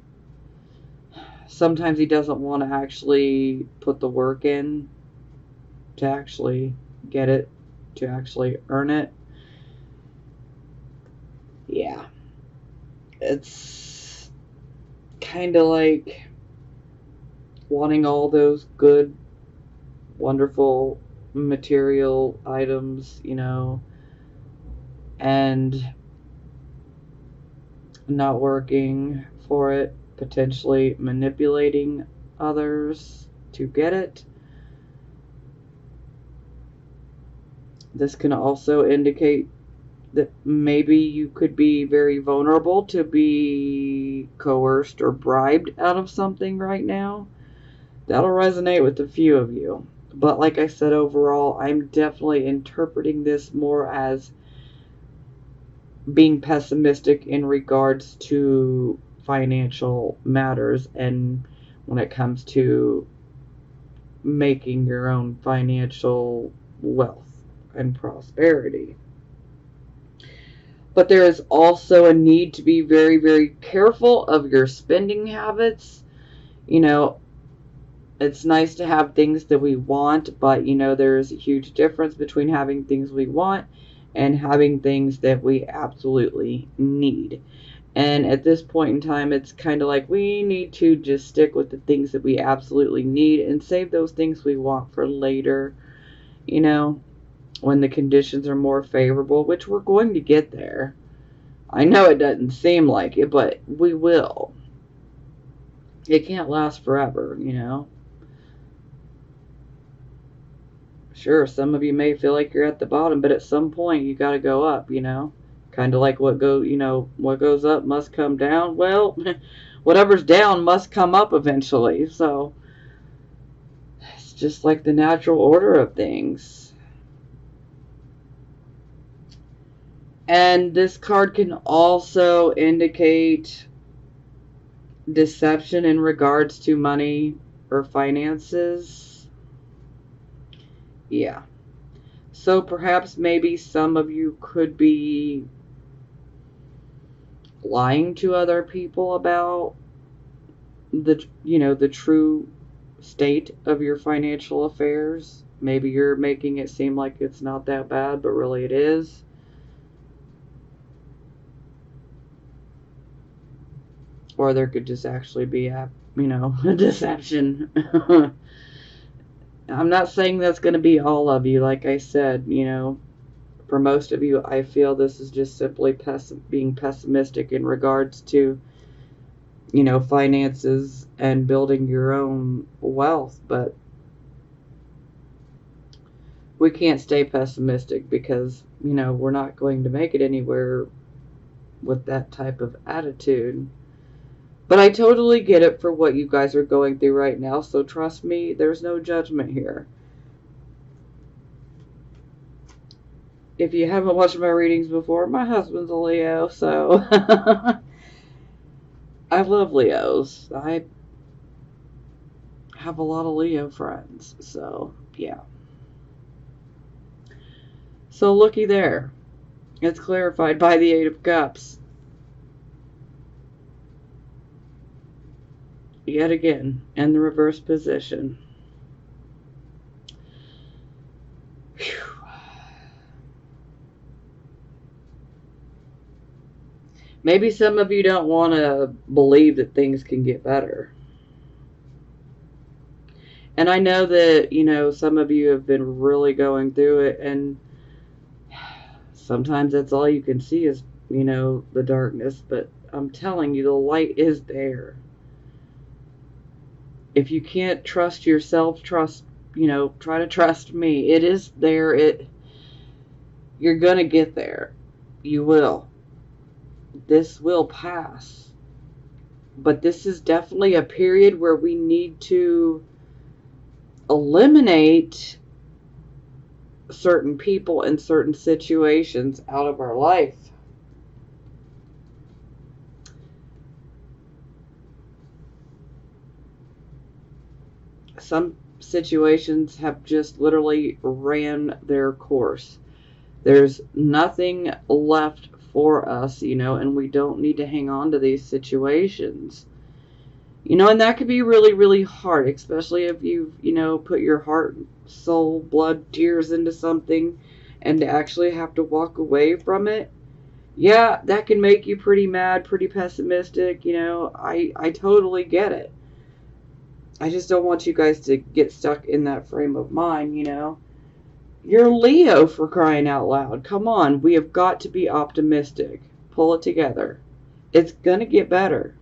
sometimes he doesn't want to actually put the work in to actually get it, to actually earn it. Yeah. It's kind of like wanting all those good, wonderful material items, and not working for it, potentially manipulating others to get it. This can also indicate that maybe you could be very vulnerable to be coerced or bribed out of something right now. That'll resonate with a few of you. But like I said, overall, I'm definitely interpreting this more as being pessimistic in regards to financial matters, and when it comes to making your own financial wealth and prosperity. But there is also a need to be very, very careful of your spending habits. It's nice to have things that we want, but there's a huge difference between having things we want and having things that we absolutely need. And at this point in time, it's kind of like we need to just stick with the things that we absolutely need and save those things we want for later. when the conditions are more favorable, which we're going to get there. I know it doesn't seem like it, but we will. It can't last forever, you know. Sure, some of you may feel like you're at the bottom, but at some point you got to go up, you know. Kind of like what goes up must come down. Well, whatever's down must come up eventually. So it's just like the natural order of things. And this card can also indicate deception in regards to money or finances. Yeah. So perhaps maybe some of you could be lying to other people about the true state of your financial affairs. Maybe you're making it seem like it's not that bad, but really it is. Or there could just actually be a deception. I'm not saying that's going to be all of you. Like I said, for most of you, I feel this is just simply being pessimistic in regards to, finances and building your own wealth. But we can't stay pessimistic because, we're not going to make it anywhere with that type of attitude. But I totally get it for what you guys are going through right now. So trust me, there's no judgment here. If you haven't watched my readings before, my husband's a Leo, so I love Leos. I have a lot of Leo friends, so yeah. So looky there. It's clarified by the Eight of Cups. Yet again, in the reverse position. Whew. Maybe some of you don't want to believe that things can get better. And I know that, some of you have been really going through it, and sometimes that's all you can see is, the darkness. But I'm telling you, the light is there. If you can't trust yourself, try to trust me. It is there. You're going to get there. You will. This will pass. But this is definitely a period where we need to eliminate certain people and certain situations out of our life. Some situations have just literally ran their course. There's nothing left for us, and we don't need to hang on to these situations. And that could be really, really hard, especially if you've, put your heart, soul, blood, tears into something and to actually have to walk away from it. Yeah, that can make you pretty mad, pretty pessimistic, I totally get it. I just don't want you guys to get stuck in that frame of mind, You're Leo, for crying out loud. Come on, we have got to be optimistic. Pull it together. It's going to get better.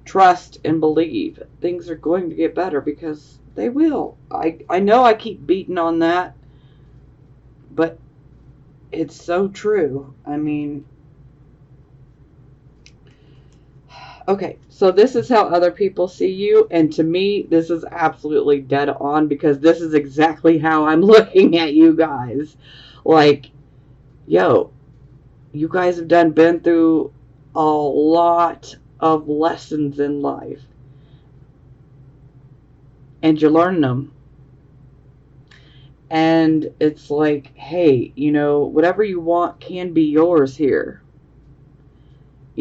Trust and believe. Things are going to get better because they will. I know I keep beating on that, but it's so true. I mean, okay, so this is how other people see you, and to me, this is absolutely dead on because this is exactly how I'm looking at you guys. Like, yo, you guys have been through a lot of lessons in life, and you're learning them. And it's like, hey, whatever you want can be yours here.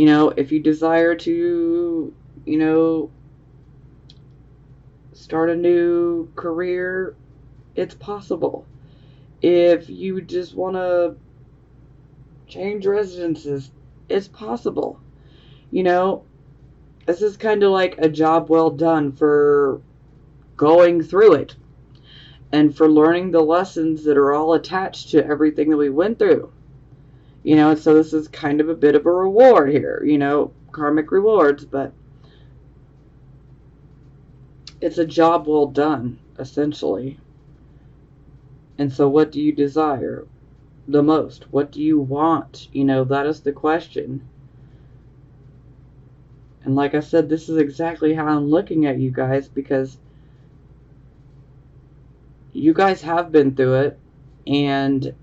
If you desire to, start a new career, it's possible. If you just want to change residences, it's possible. This is kind of like a job well done for going through it. and for learning the lessons that are all attached to everything that we went through. You know, and so this is kind of a bit of a reward here, you know, karmic rewards, but it's a job well done, essentially. And so what do you desire the most? What do you want? You know, that is the question. And like I said, this is exactly how I'm looking at you guys, because you guys have been through it, and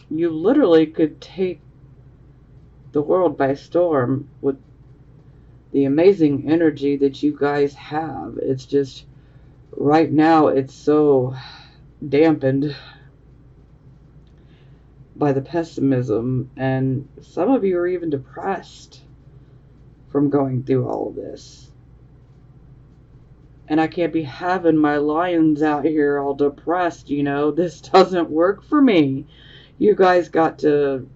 you literally could take the world by storm with the amazing energy that you guys have. It's just, right now, it's so dampened by the pessimism, and some of you are even depressed from going through all of this. And I can't be having my lions out here all depressed, you know. This doesn't work for me. You guys got to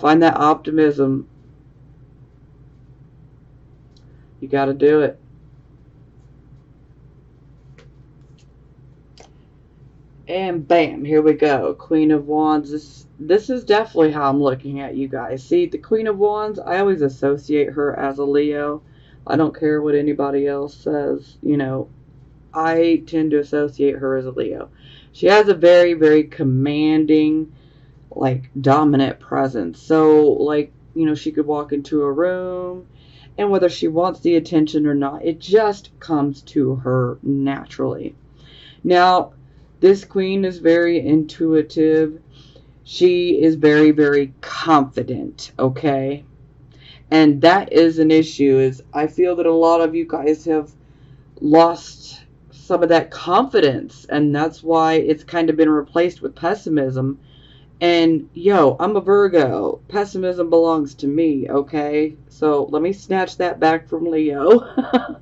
find that optimism. You got to do it. And bam, here we go. Queen of Wands. This is definitely how I'm looking at you guys. See, the Queen of Wands, I always associate her as a Leo. I don't care what anybody else says. You know, I tend to associate her as a Leo. She has a very, very commanding, like, dominant presence. So, like, you know, she could walk into a room, and whether she wants the attention or not, it just comes to her naturally. Now, this queen is very intuitive. She is very, very confident, okay? And that is an issue. Is I feel that a lot of you guys have lost some of that confidence, and that's why it's kind of been replaced with pessimism. And yo, I'm a Virgo. Pessimism belongs to me, okay? So let me snatch that back from Leo.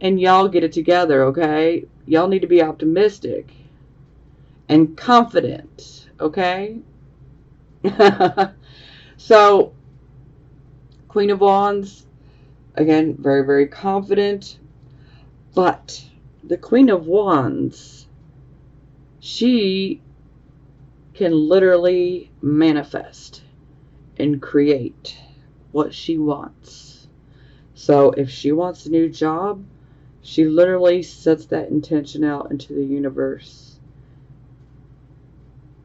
And y'all get it together, okay? Y'all need to be optimistic and confident, okay? So, Queen of Wands, again, very, very confident. But the Queen of Wands, she can literally manifest and create what she wants. So if she wants a new job, she literally sets that intention out into the universe.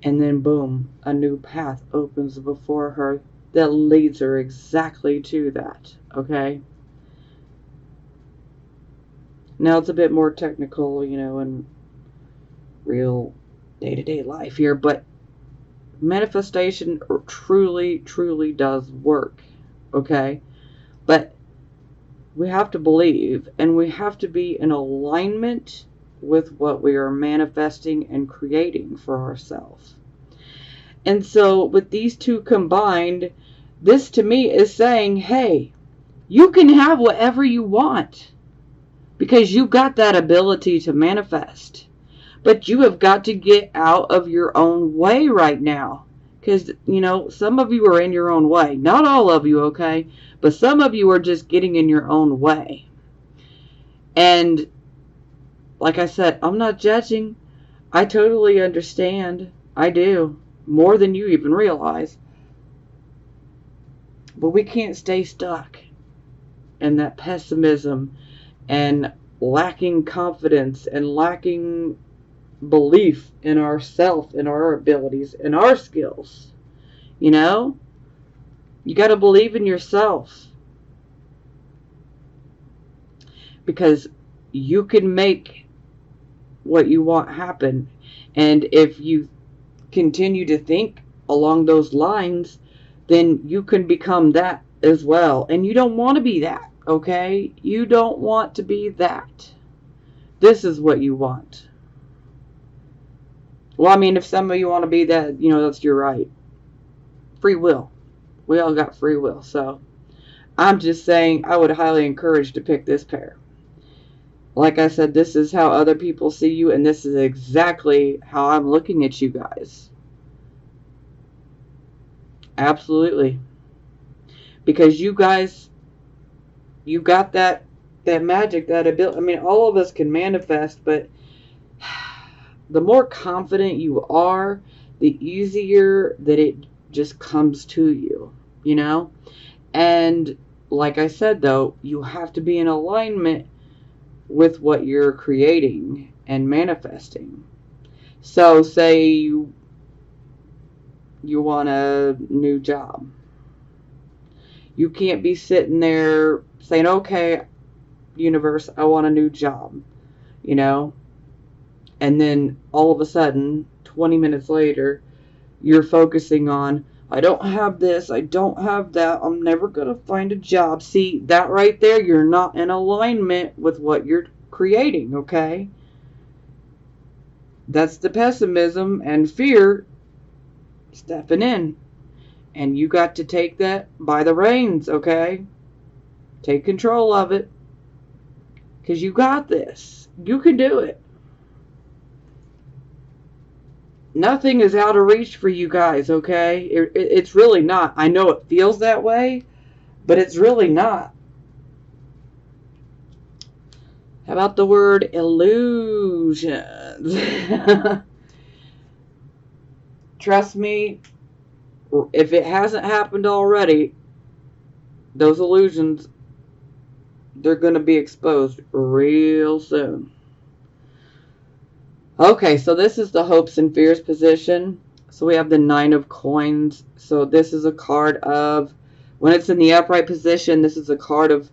And then boom, a new path opens before her that leads her exactly to that, okay? Now it's a bit more technical, you know, in real day-to-day life here, but manifestation truly, truly does work, okay? But we have to believe, and we have to be in alignment with what we are manifesting and creating for ourselves. And so with these two combined, this to me is saying, hey, you can have whatever you want, because you got that ability to manifest. But you have got to get out of your own way right now. Because, you know, some of you are in your own way. Not all of you, okay? But some of you are just getting in your own way. And, like I said, I'm not judging. I totally understand. I do. More than you even realize. But we can't stay stuck in that pessimism and lacking confidence and lacking belief in ourselves, in our abilities, in our skills. You know? You got to believe in yourself. Because you can make what you want happen. And if you continue to think along those lines, then you can become that as well. And you don't want to be that, okay? You don't want to be that. This is what you want. Well, I mean, if some of you want to be that, you know, that's your right. Free will. We all got free will. So, I'm just saying, I would highly encourage to pick this pair. Like I said, this is how other people see you, and this is exactly how I'm looking at you guys. Absolutely. Because you guys, you got that that magic, that ability. I mean, all of us can manifest, but the more confident you are, the easier that it just comes to you, you know? And like I said, though, you have to be in alignment with what you're creating and manifesting. So say you want a new job. You can't be sitting there saying, okay, universe, I want a new job, you know? And then all of a sudden, 20 minutes later, you're focusing on, I don't have this, I don't have that, I'm never going to find a job. See, that right there, you're not in alignment with what you're creating, okay? That's the pessimism and fear stepping in. And you got to take that by the reins, okay? Take control of it. Because you got this. You can do it. Nothing is out of reach for you guys, okay? It's really not. I know it feels that way, but it's really not. How about the word illusions? Trust me, if it hasn't happened already, those illusions, they're going to be exposed real soon. Okay, so this is the hopes and fears position. So we have the 9 of coins. So this is a card of, when it's in the upright position, this is a card of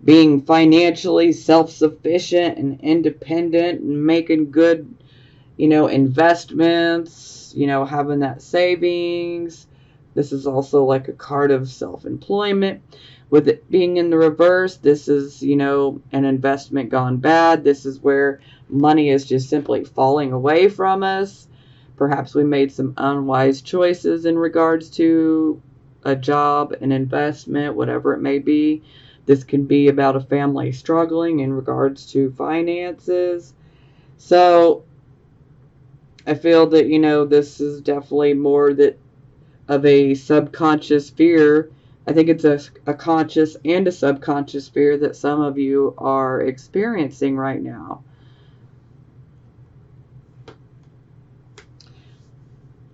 being financially self-sufficient and independent and making good, you know, investments, you know, having that savings. This is also like a card of self-employment. With it being in the reverse, this is, you know, an investment gone bad. This is where money is just simply falling away from us. Perhaps we made some unwise choices in regards to a job, an investment, whatever it may be. This can be about a family struggling in regards to finances. So I feel that, you know, this is definitely more that of a subconscious fear. I think it's a conscious and a subconscious fear that some of you are experiencing right now.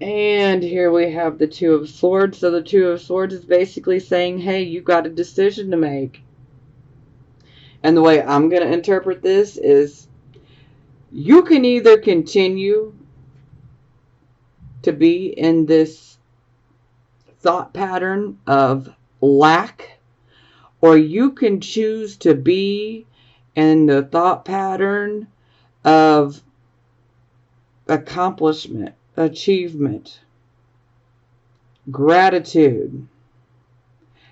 And here we have the 2 of Swords. So the 2 of Swords is basically saying, hey, you got a decision to make. And the way I'm going to interpret this is, you can either continue to be in this thought pattern of lack, or you can choose to be in the thought pattern of accomplishment, achievement, gratitude.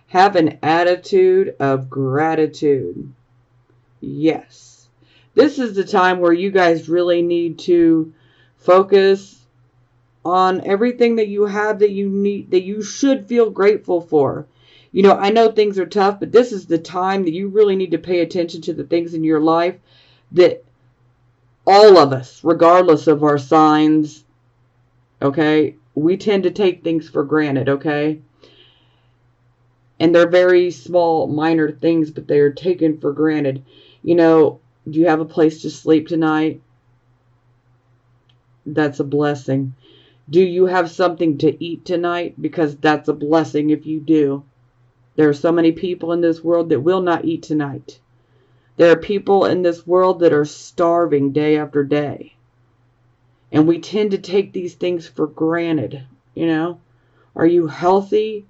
Have an attitude of gratitude. Yes. This is the time where you guys really need to focus on everything that you have, that you need, that you should feel grateful for. You know, I know things are tough, but this is the time that you really need to pay attention to the things in your life that all of us, regardless of our signs, okay, we tend to take things for granted, okay? And they're very small, minor things, but they are taken for granted. You know, do you have a place to sleep tonight? That's a blessing. Do you have something to eat tonight? Because that's a blessing if you do. There are so many people in this world that will not eat tonight. There are people in this world that are starving day after day. And we tend to take these things for granted, you know. Are you healthy?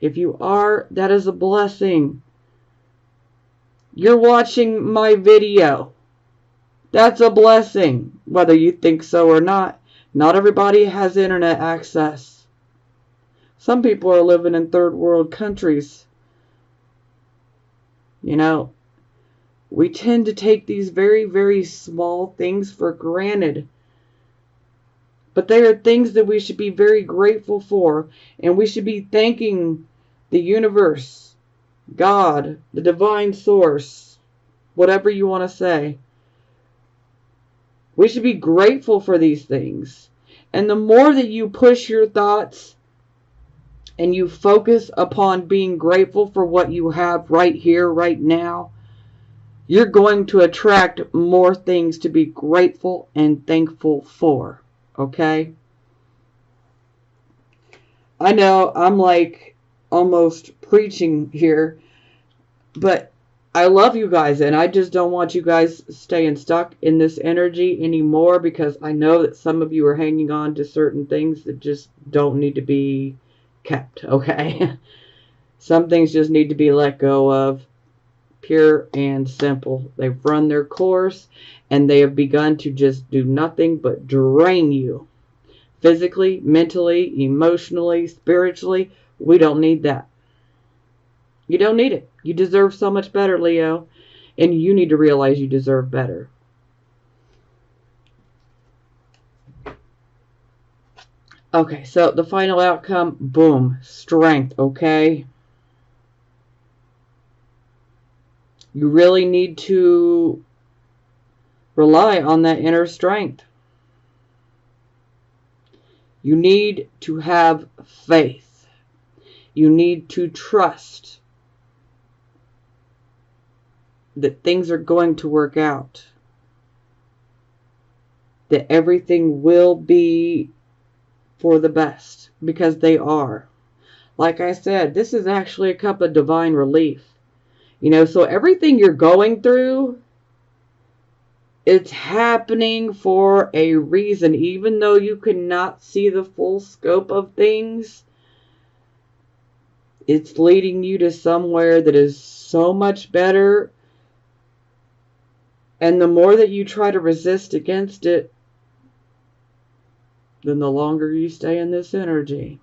If you are, that is a blessing. You're watching my video. That's a blessing, whether you think so or not. Not everybody has internet access. Some people are living in third world countries. You know, we tend to take these very, very small things for granted. But they are things that we should be very grateful for. And we should be thanking the universe, God, the divine source, whatever you want to say. We should be grateful for these things. And the more that you push your thoughts and you focus upon being grateful for what you have right here, right now, you're going to attract more things to be grateful and thankful for. Okay? I know I'm like almost preaching here, but I love you guys, and I just don't want you guys staying stuck in this energy anymore, because I know that some of you are hanging on to certain things that just don't need to be kept, okay? Some things just need to be let go of, pure and simple. They've run their course, and they have begun to just do nothing but drain you. Physically, mentally, emotionally, spiritually. We don't need that. You don't need it. You deserve so much better, Leo. And you need to realize you deserve better. Okay, so the final outcome, boom, strength, okay? You really need to rely on that inner strength. You need to have faith. You need to trust that things are going to work out. That everything will be for the best, because they are. Like I said, this is actually a cup of divine relief. You know, so everything you're going through, it's happening for a reason. Even though you cannot see the full scope of things, it's leading you to somewhere that is so much better. And the more that you try to resist against it, then the longer you stay in this energy.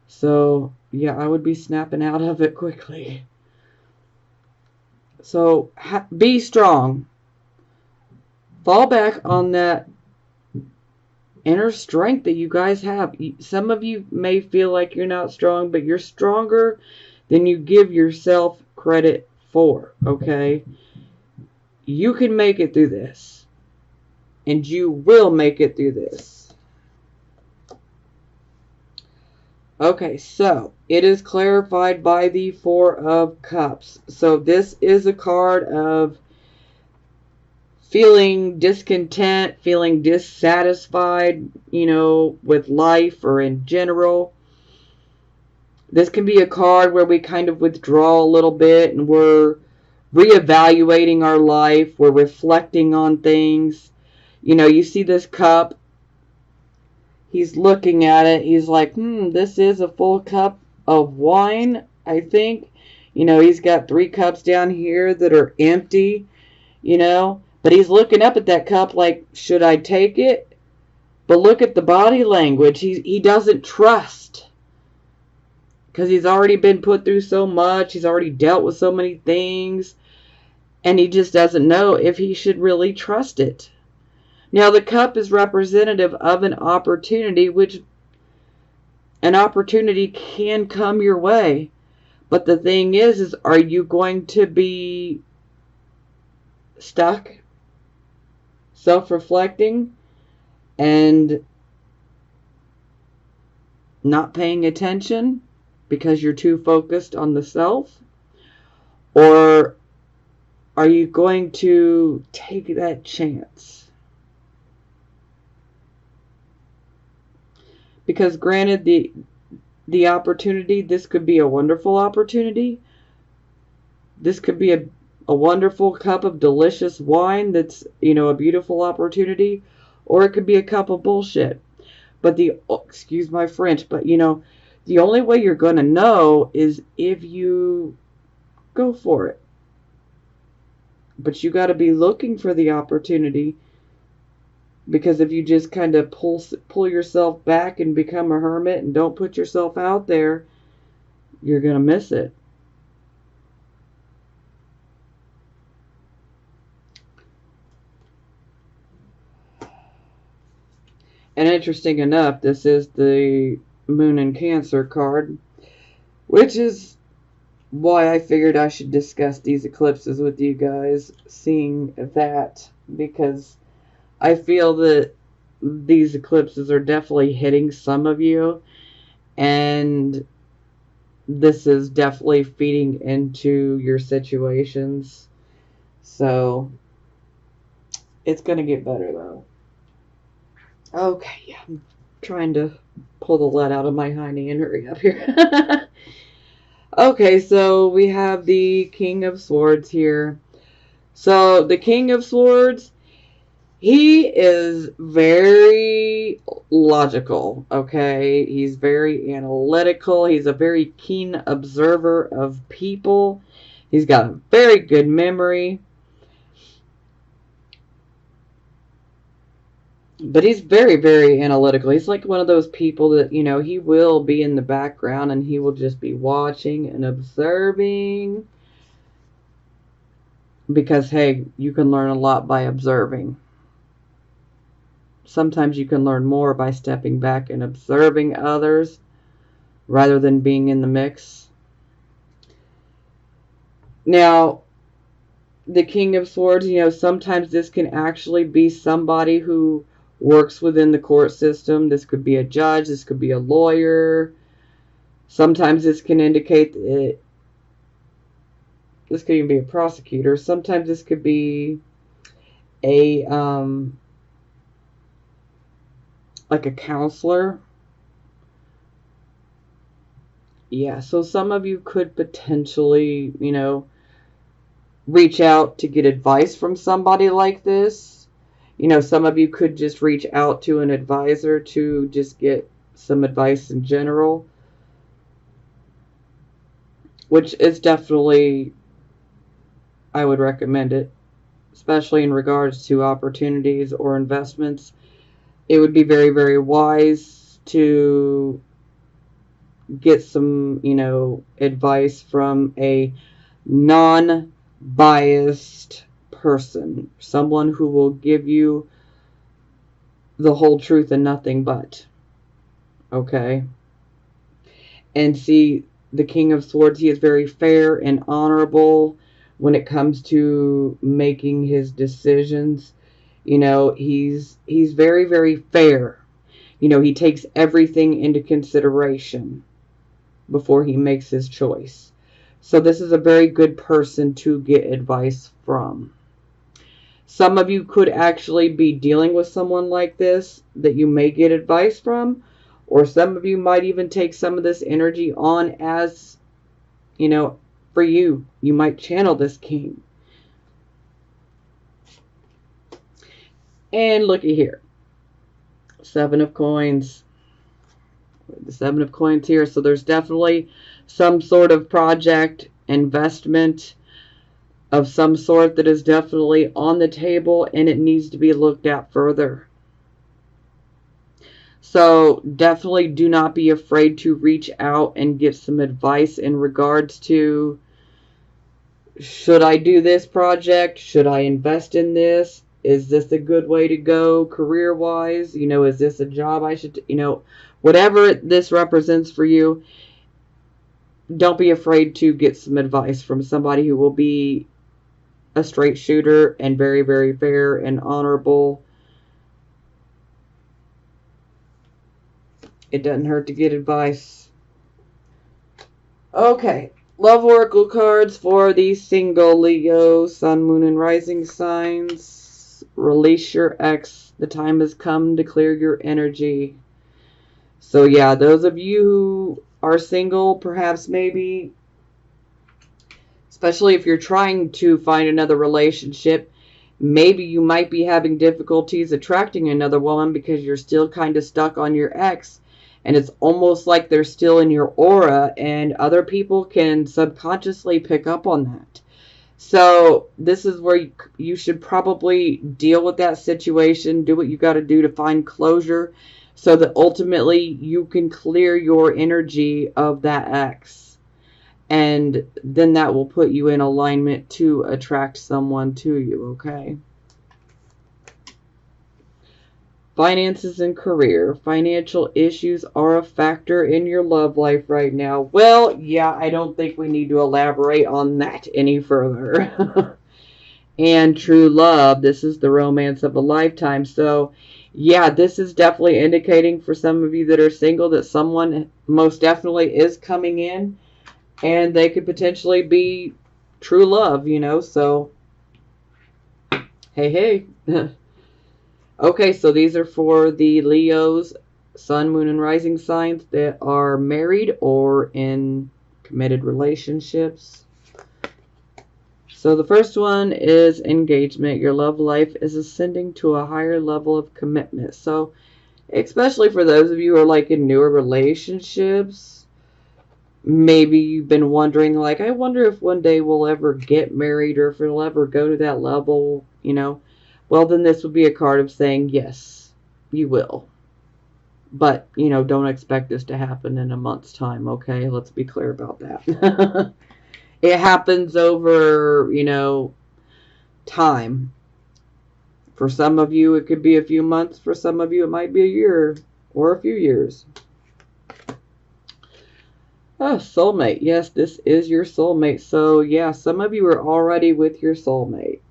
So, yeah, I would be snapping out of it quickly. So, be strong. Fall back on that inner strength that you guys have. Some of you may feel like you're not strong, but you're stronger than you give yourself credit for, okay? You can make it through this. And you will make it through this. Okay, so it is clarified by the Four of Cups. So this is a card of feeling discontent, feeling dissatisfied, you know, with life or in general. This can be a card where we kind of withdraw a little bit and we're reevaluating our life. We're reflecting on things. You know, you see this cup. He's looking at it. He's like, this is a full cup of wine, I think. You know, he's got 3 cups down here that are empty, you know. But he's looking up at that cup like, should I take it? But look at the body language. He doesn't trust. Because he's already been put through so much. He's already dealt with so many things. And he just doesn't know if he should really trust it. Now, the cup is representative of an opportunity, which an opportunity can come your way. But the thing is are you going to be stuck, self-reflecting, and not paying attention because you're too focused on the self? Or are you going to take that chance? Because granted, the opportunity, this could be a wonderful opportunity. This could be a wonderful cup of delicious wine that's, you know, a beautiful opportunity. Or it could be a cup of bullshit. But excuse my French, but, you know, the only way you're going to know is if you go for it. But you got to be looking for the opportunity. Because if you just kind of pull yourself back and become a hermit and don't put yourself out there, you're going to miss it. And interesting enough, this is the Moon in Cancer card, which is why I figured I should discuss these eclipses with you guys, seeing that, because I feel that these eclipses are definitely hitting some of you. And this is definitely feeding into your situations. So it's going to get better, though. Okay, I'm trying to pull the lead out of my hiney and hurry up here. Okay, so we have the King of Swords here. So the King of Swords, he is very logical, okay? He's very analytical. He's a very keen observer of people. He's got a very good memory. But he's very, very analytical. He's like one of those people that, you know, he will be in the background and he will just be watching and observing. Because, hey, you can learn a lot by observing. Sometimes you can learn more by stepping back and observing others rather than being in the mix. Now, the King of Swords, you know, sometimes this can actually be somebody who works within the court system. This could be a judge. This could be a lawyer. Sometimes this can indicate that this could even be a prosecutor. Sometimes this could be a like a counselor. Yeah, so some of you could potentially, you know, reach out to get advice from somebody like this. You know, some of you could just reach out to an advisor to just get some advice in general, which is definitely, I would recommend it, especially in regards to opportunities or investments. It would be very, very wise to get some, you know, advice from a non-biased person, someone who will give you the whole truth and nothing but. Okay? And see, the King of Swords, he is very fair and honorable when it comes to making his decisions. You know, he's very, very fair. You know, he takes everything into consideration before he makes his choice. So this is a very good person to get advice from. Some of you could actually be dealing with someone like this that you may get advice from, or some of you might even take some of this energy on as, you know, for you. You might channel this king. And looky here. 7 of Coins. The 7 of Coins here. So there's definitely some sort of project, investment of some sort that is definitely on the table, and it needs to be looked at further. So definitely do not be afraid to reach out and get some advice in regards to, should I do this project? Should I invest in this? Is this a good way to go career-wise? You know, is this a job I should, you know, whatever this represents for you, don't be afraid to get some advice from somebody who will be a straight shooter and very, very fair and honorable. It doesn't hurt to get advice. Okay. Love Oracle cards for the single Leo, Sun, Moon, and Rising signs. Release your ex. The time has come to clear your energy. So yeah, those of you who are single, perhaps maybe, especially if you're trying to find another relationship, maybe you might be having difficulties attracting another woman because you're still kind of stuck on your ex. And it's almost like they're still in your aura, and other people can subconsciously pick up on that. So this is where you should probably deal with that situation, do what you got to do to find closure, so that ultimately you can clear your energy of that ex. And then that will put you in alignment to attract someone to you, okay? Finances and career. Financial issues are a factor in your love life right now. Well, yeah, I don't think we need to elaborate on that any further. And true love. This is the romance of a lifetime. So Yeah, this is definitely indicating for some of you that are single that someone most definitely is coming in, and they could potentially be true love, you know. So, hey, hey. Okay, so these are for the Leos, Sun, Moon, and Rising signs that are married or in committed relationships. So the first one is engagement. Your love life is ascending to a higher level of commitment. So especially for those of you who are like in newer relationships, maybe you've been wondering, like, I wonder if one day we'll ever get married or if it'll ever go to that level, you know. Well, then this would be a card of saying, yes, you will. But, you know, don't expect this to happen in a month's time, okay? Let's be clear about that. It happens over, you know, time. For some of you, it could be a few months. For some of you, it might be a year or a few years. Oh, soulmate. Yes, this is your soulmate. So, yeah, some of you are already with your soulmate.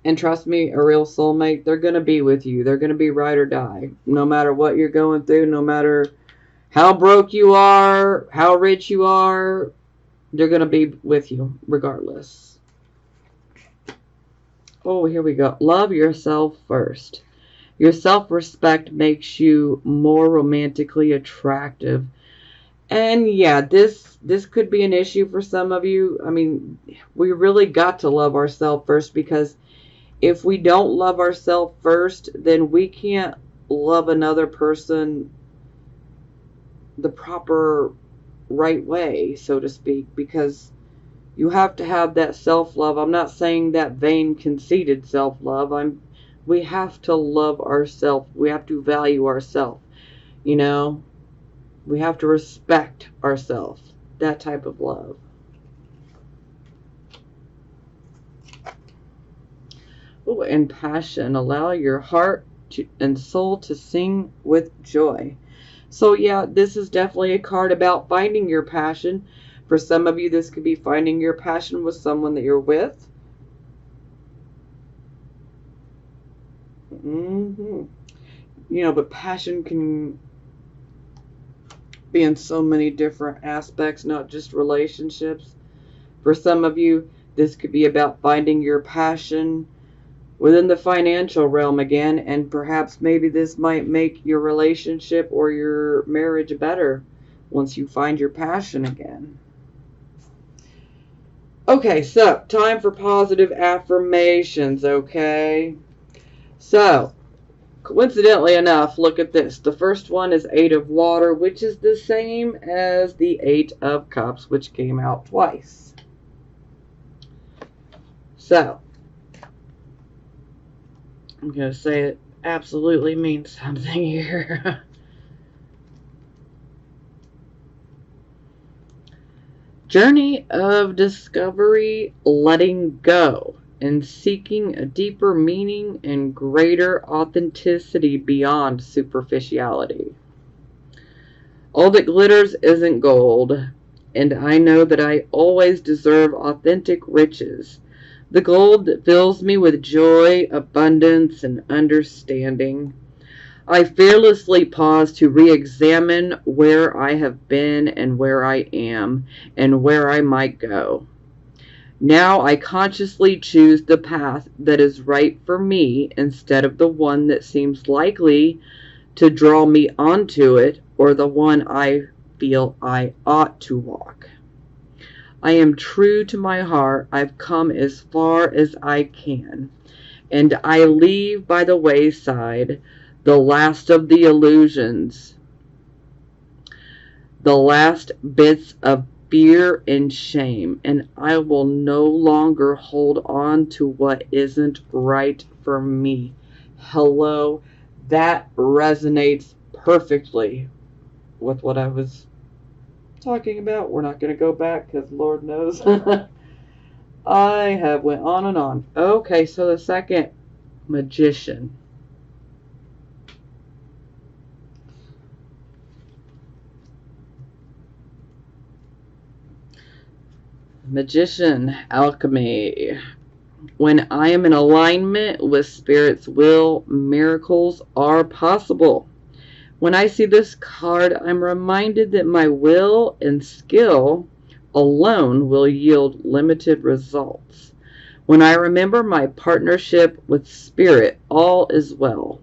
And trust me, a real soulmate, they're going to be with you. They're going to be ride or die. No matter what you're going through, no matter how broke you are, how rich you are, they're going to be with you regardless. Oh, here we go. Love yourself first. Your self-respect makes you more romantically attractive. And yeah, this could be an issue for some of you. I mean, we really got to love ourselves first, because if we don't love ourselves first, then we can't love another person the proper right way, so to speak, because you have to have that self-love. I'm not saying that vain, conceited self-love. We have to love ourselves. We have to value ourselves, you know? We have to respect ourselves. That type of love. Oh, and passion. Allow your heart and soul to sing with joy. So yeah, this is definitely a card about finding your passion. For some of you, this could be finding your passion with someone that you're with. You know, but passion can be in so many different aspects, not just relationships. For some of you, this could be about finding your passion within the financial realm again, and perhaps maybe this might make your relationship or your marriage better once you find your passion again. Okay, so time for positive affirmations, okay? So, coincidentally enough, look at this. The first one is 8 of Water, which is the same as the 8 of Cups, which came out twice. So, I'm going to say it absolutely means something here. Journey of discovery, letting go, and seeking a deeper meaning and greater authenticity beyond superficiality. All that glitters isn't gold, and I know that I always deserve authentic riches. The gold that fills me with joy, abundance, and understanding. I fearlessly pause to re-examine where I have been and where I am and where I might go. Now I consciously choose the path that is right for me instead of the one that seems likely to draw me onto it or the one I feel I ought to walk. I am true to my heart. I've come as far as I can, and I leave by the wayside the last of the illusions, the last bits of fear and shame, and I will no longer hold on to what isn't right for me. Hello, that resonates perfectly with what I was talking about. We're not going to go back because Lord knows I have went on and on. Okay, so the second, Magician. Magician, alchemy. When I am in alignment with Spirit's will, miracles are possible. When I see this card, I'm reminded that my will and skill alone will yield limited results. When I remember my partnership with Spirit, all is well.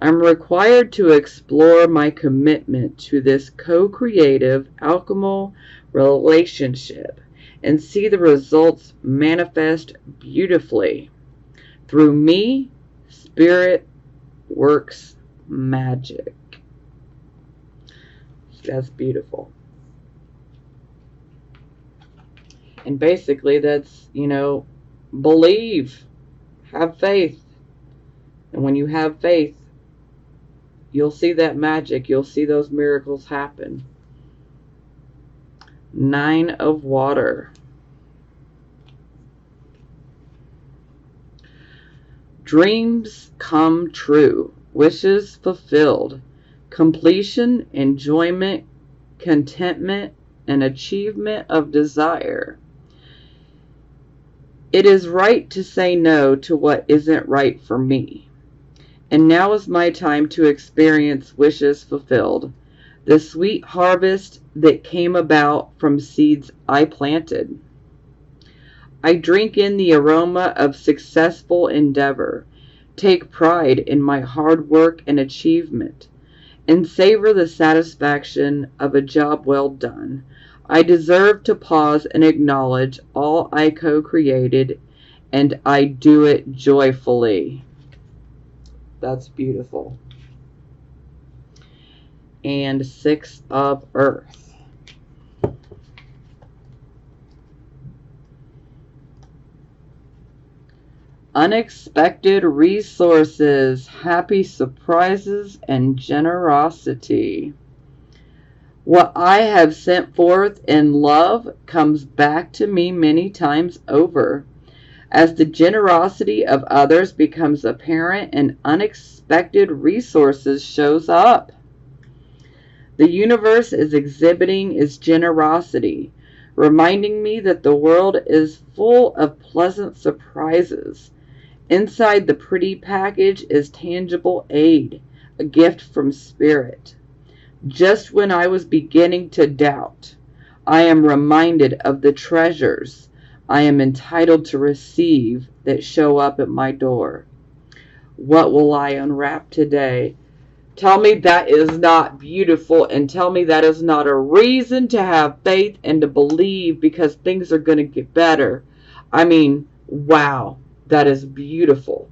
I'm required to explore my commitment to this co-creative alchemical relationship and see the results manifest beautifully. Through me, Spirit works magic. That's beautiful. And basically that's, believe, have faith. And when you have faith, you'll see that magic. You'll see those miracles happen. 9 of Water. Dreams come true. Wishes fulfilled. Completion, enjoyment, contentment, and achievement of desire. It is right to say no to what isn't right for me. And now is my time to experience wishes fulfilled. The sweet harvest that came about from seeds I planted. I drink in the aroma of successful endeavor, take pride in my hard work and achievement, and savor the satisfaction of a job well done. I deserve to pause and acknowledge all I co-created, and I do it joyfully. That's beautiful. And 6 of Earth. Unexpected resources, happy surprises, and generosity. What I have sent forth in love comes back to me many times over. As the generosity of others becomes apparent and unexpected resources shows up. The universe is exhibiting its generosity, reminding me that the world is full of pleasant surprises. Inside the pretty package is tangible aid, a gift from Spirit. Just when I was beginning to doubt, I am reminded of the treasures I am entitled to receive that show up at my door. What will I unwrap today? Tell me that is not beautiful, and tell me that is not a reason to have faith and to believe because things are going to get better. I mean, wow, that is beautiful.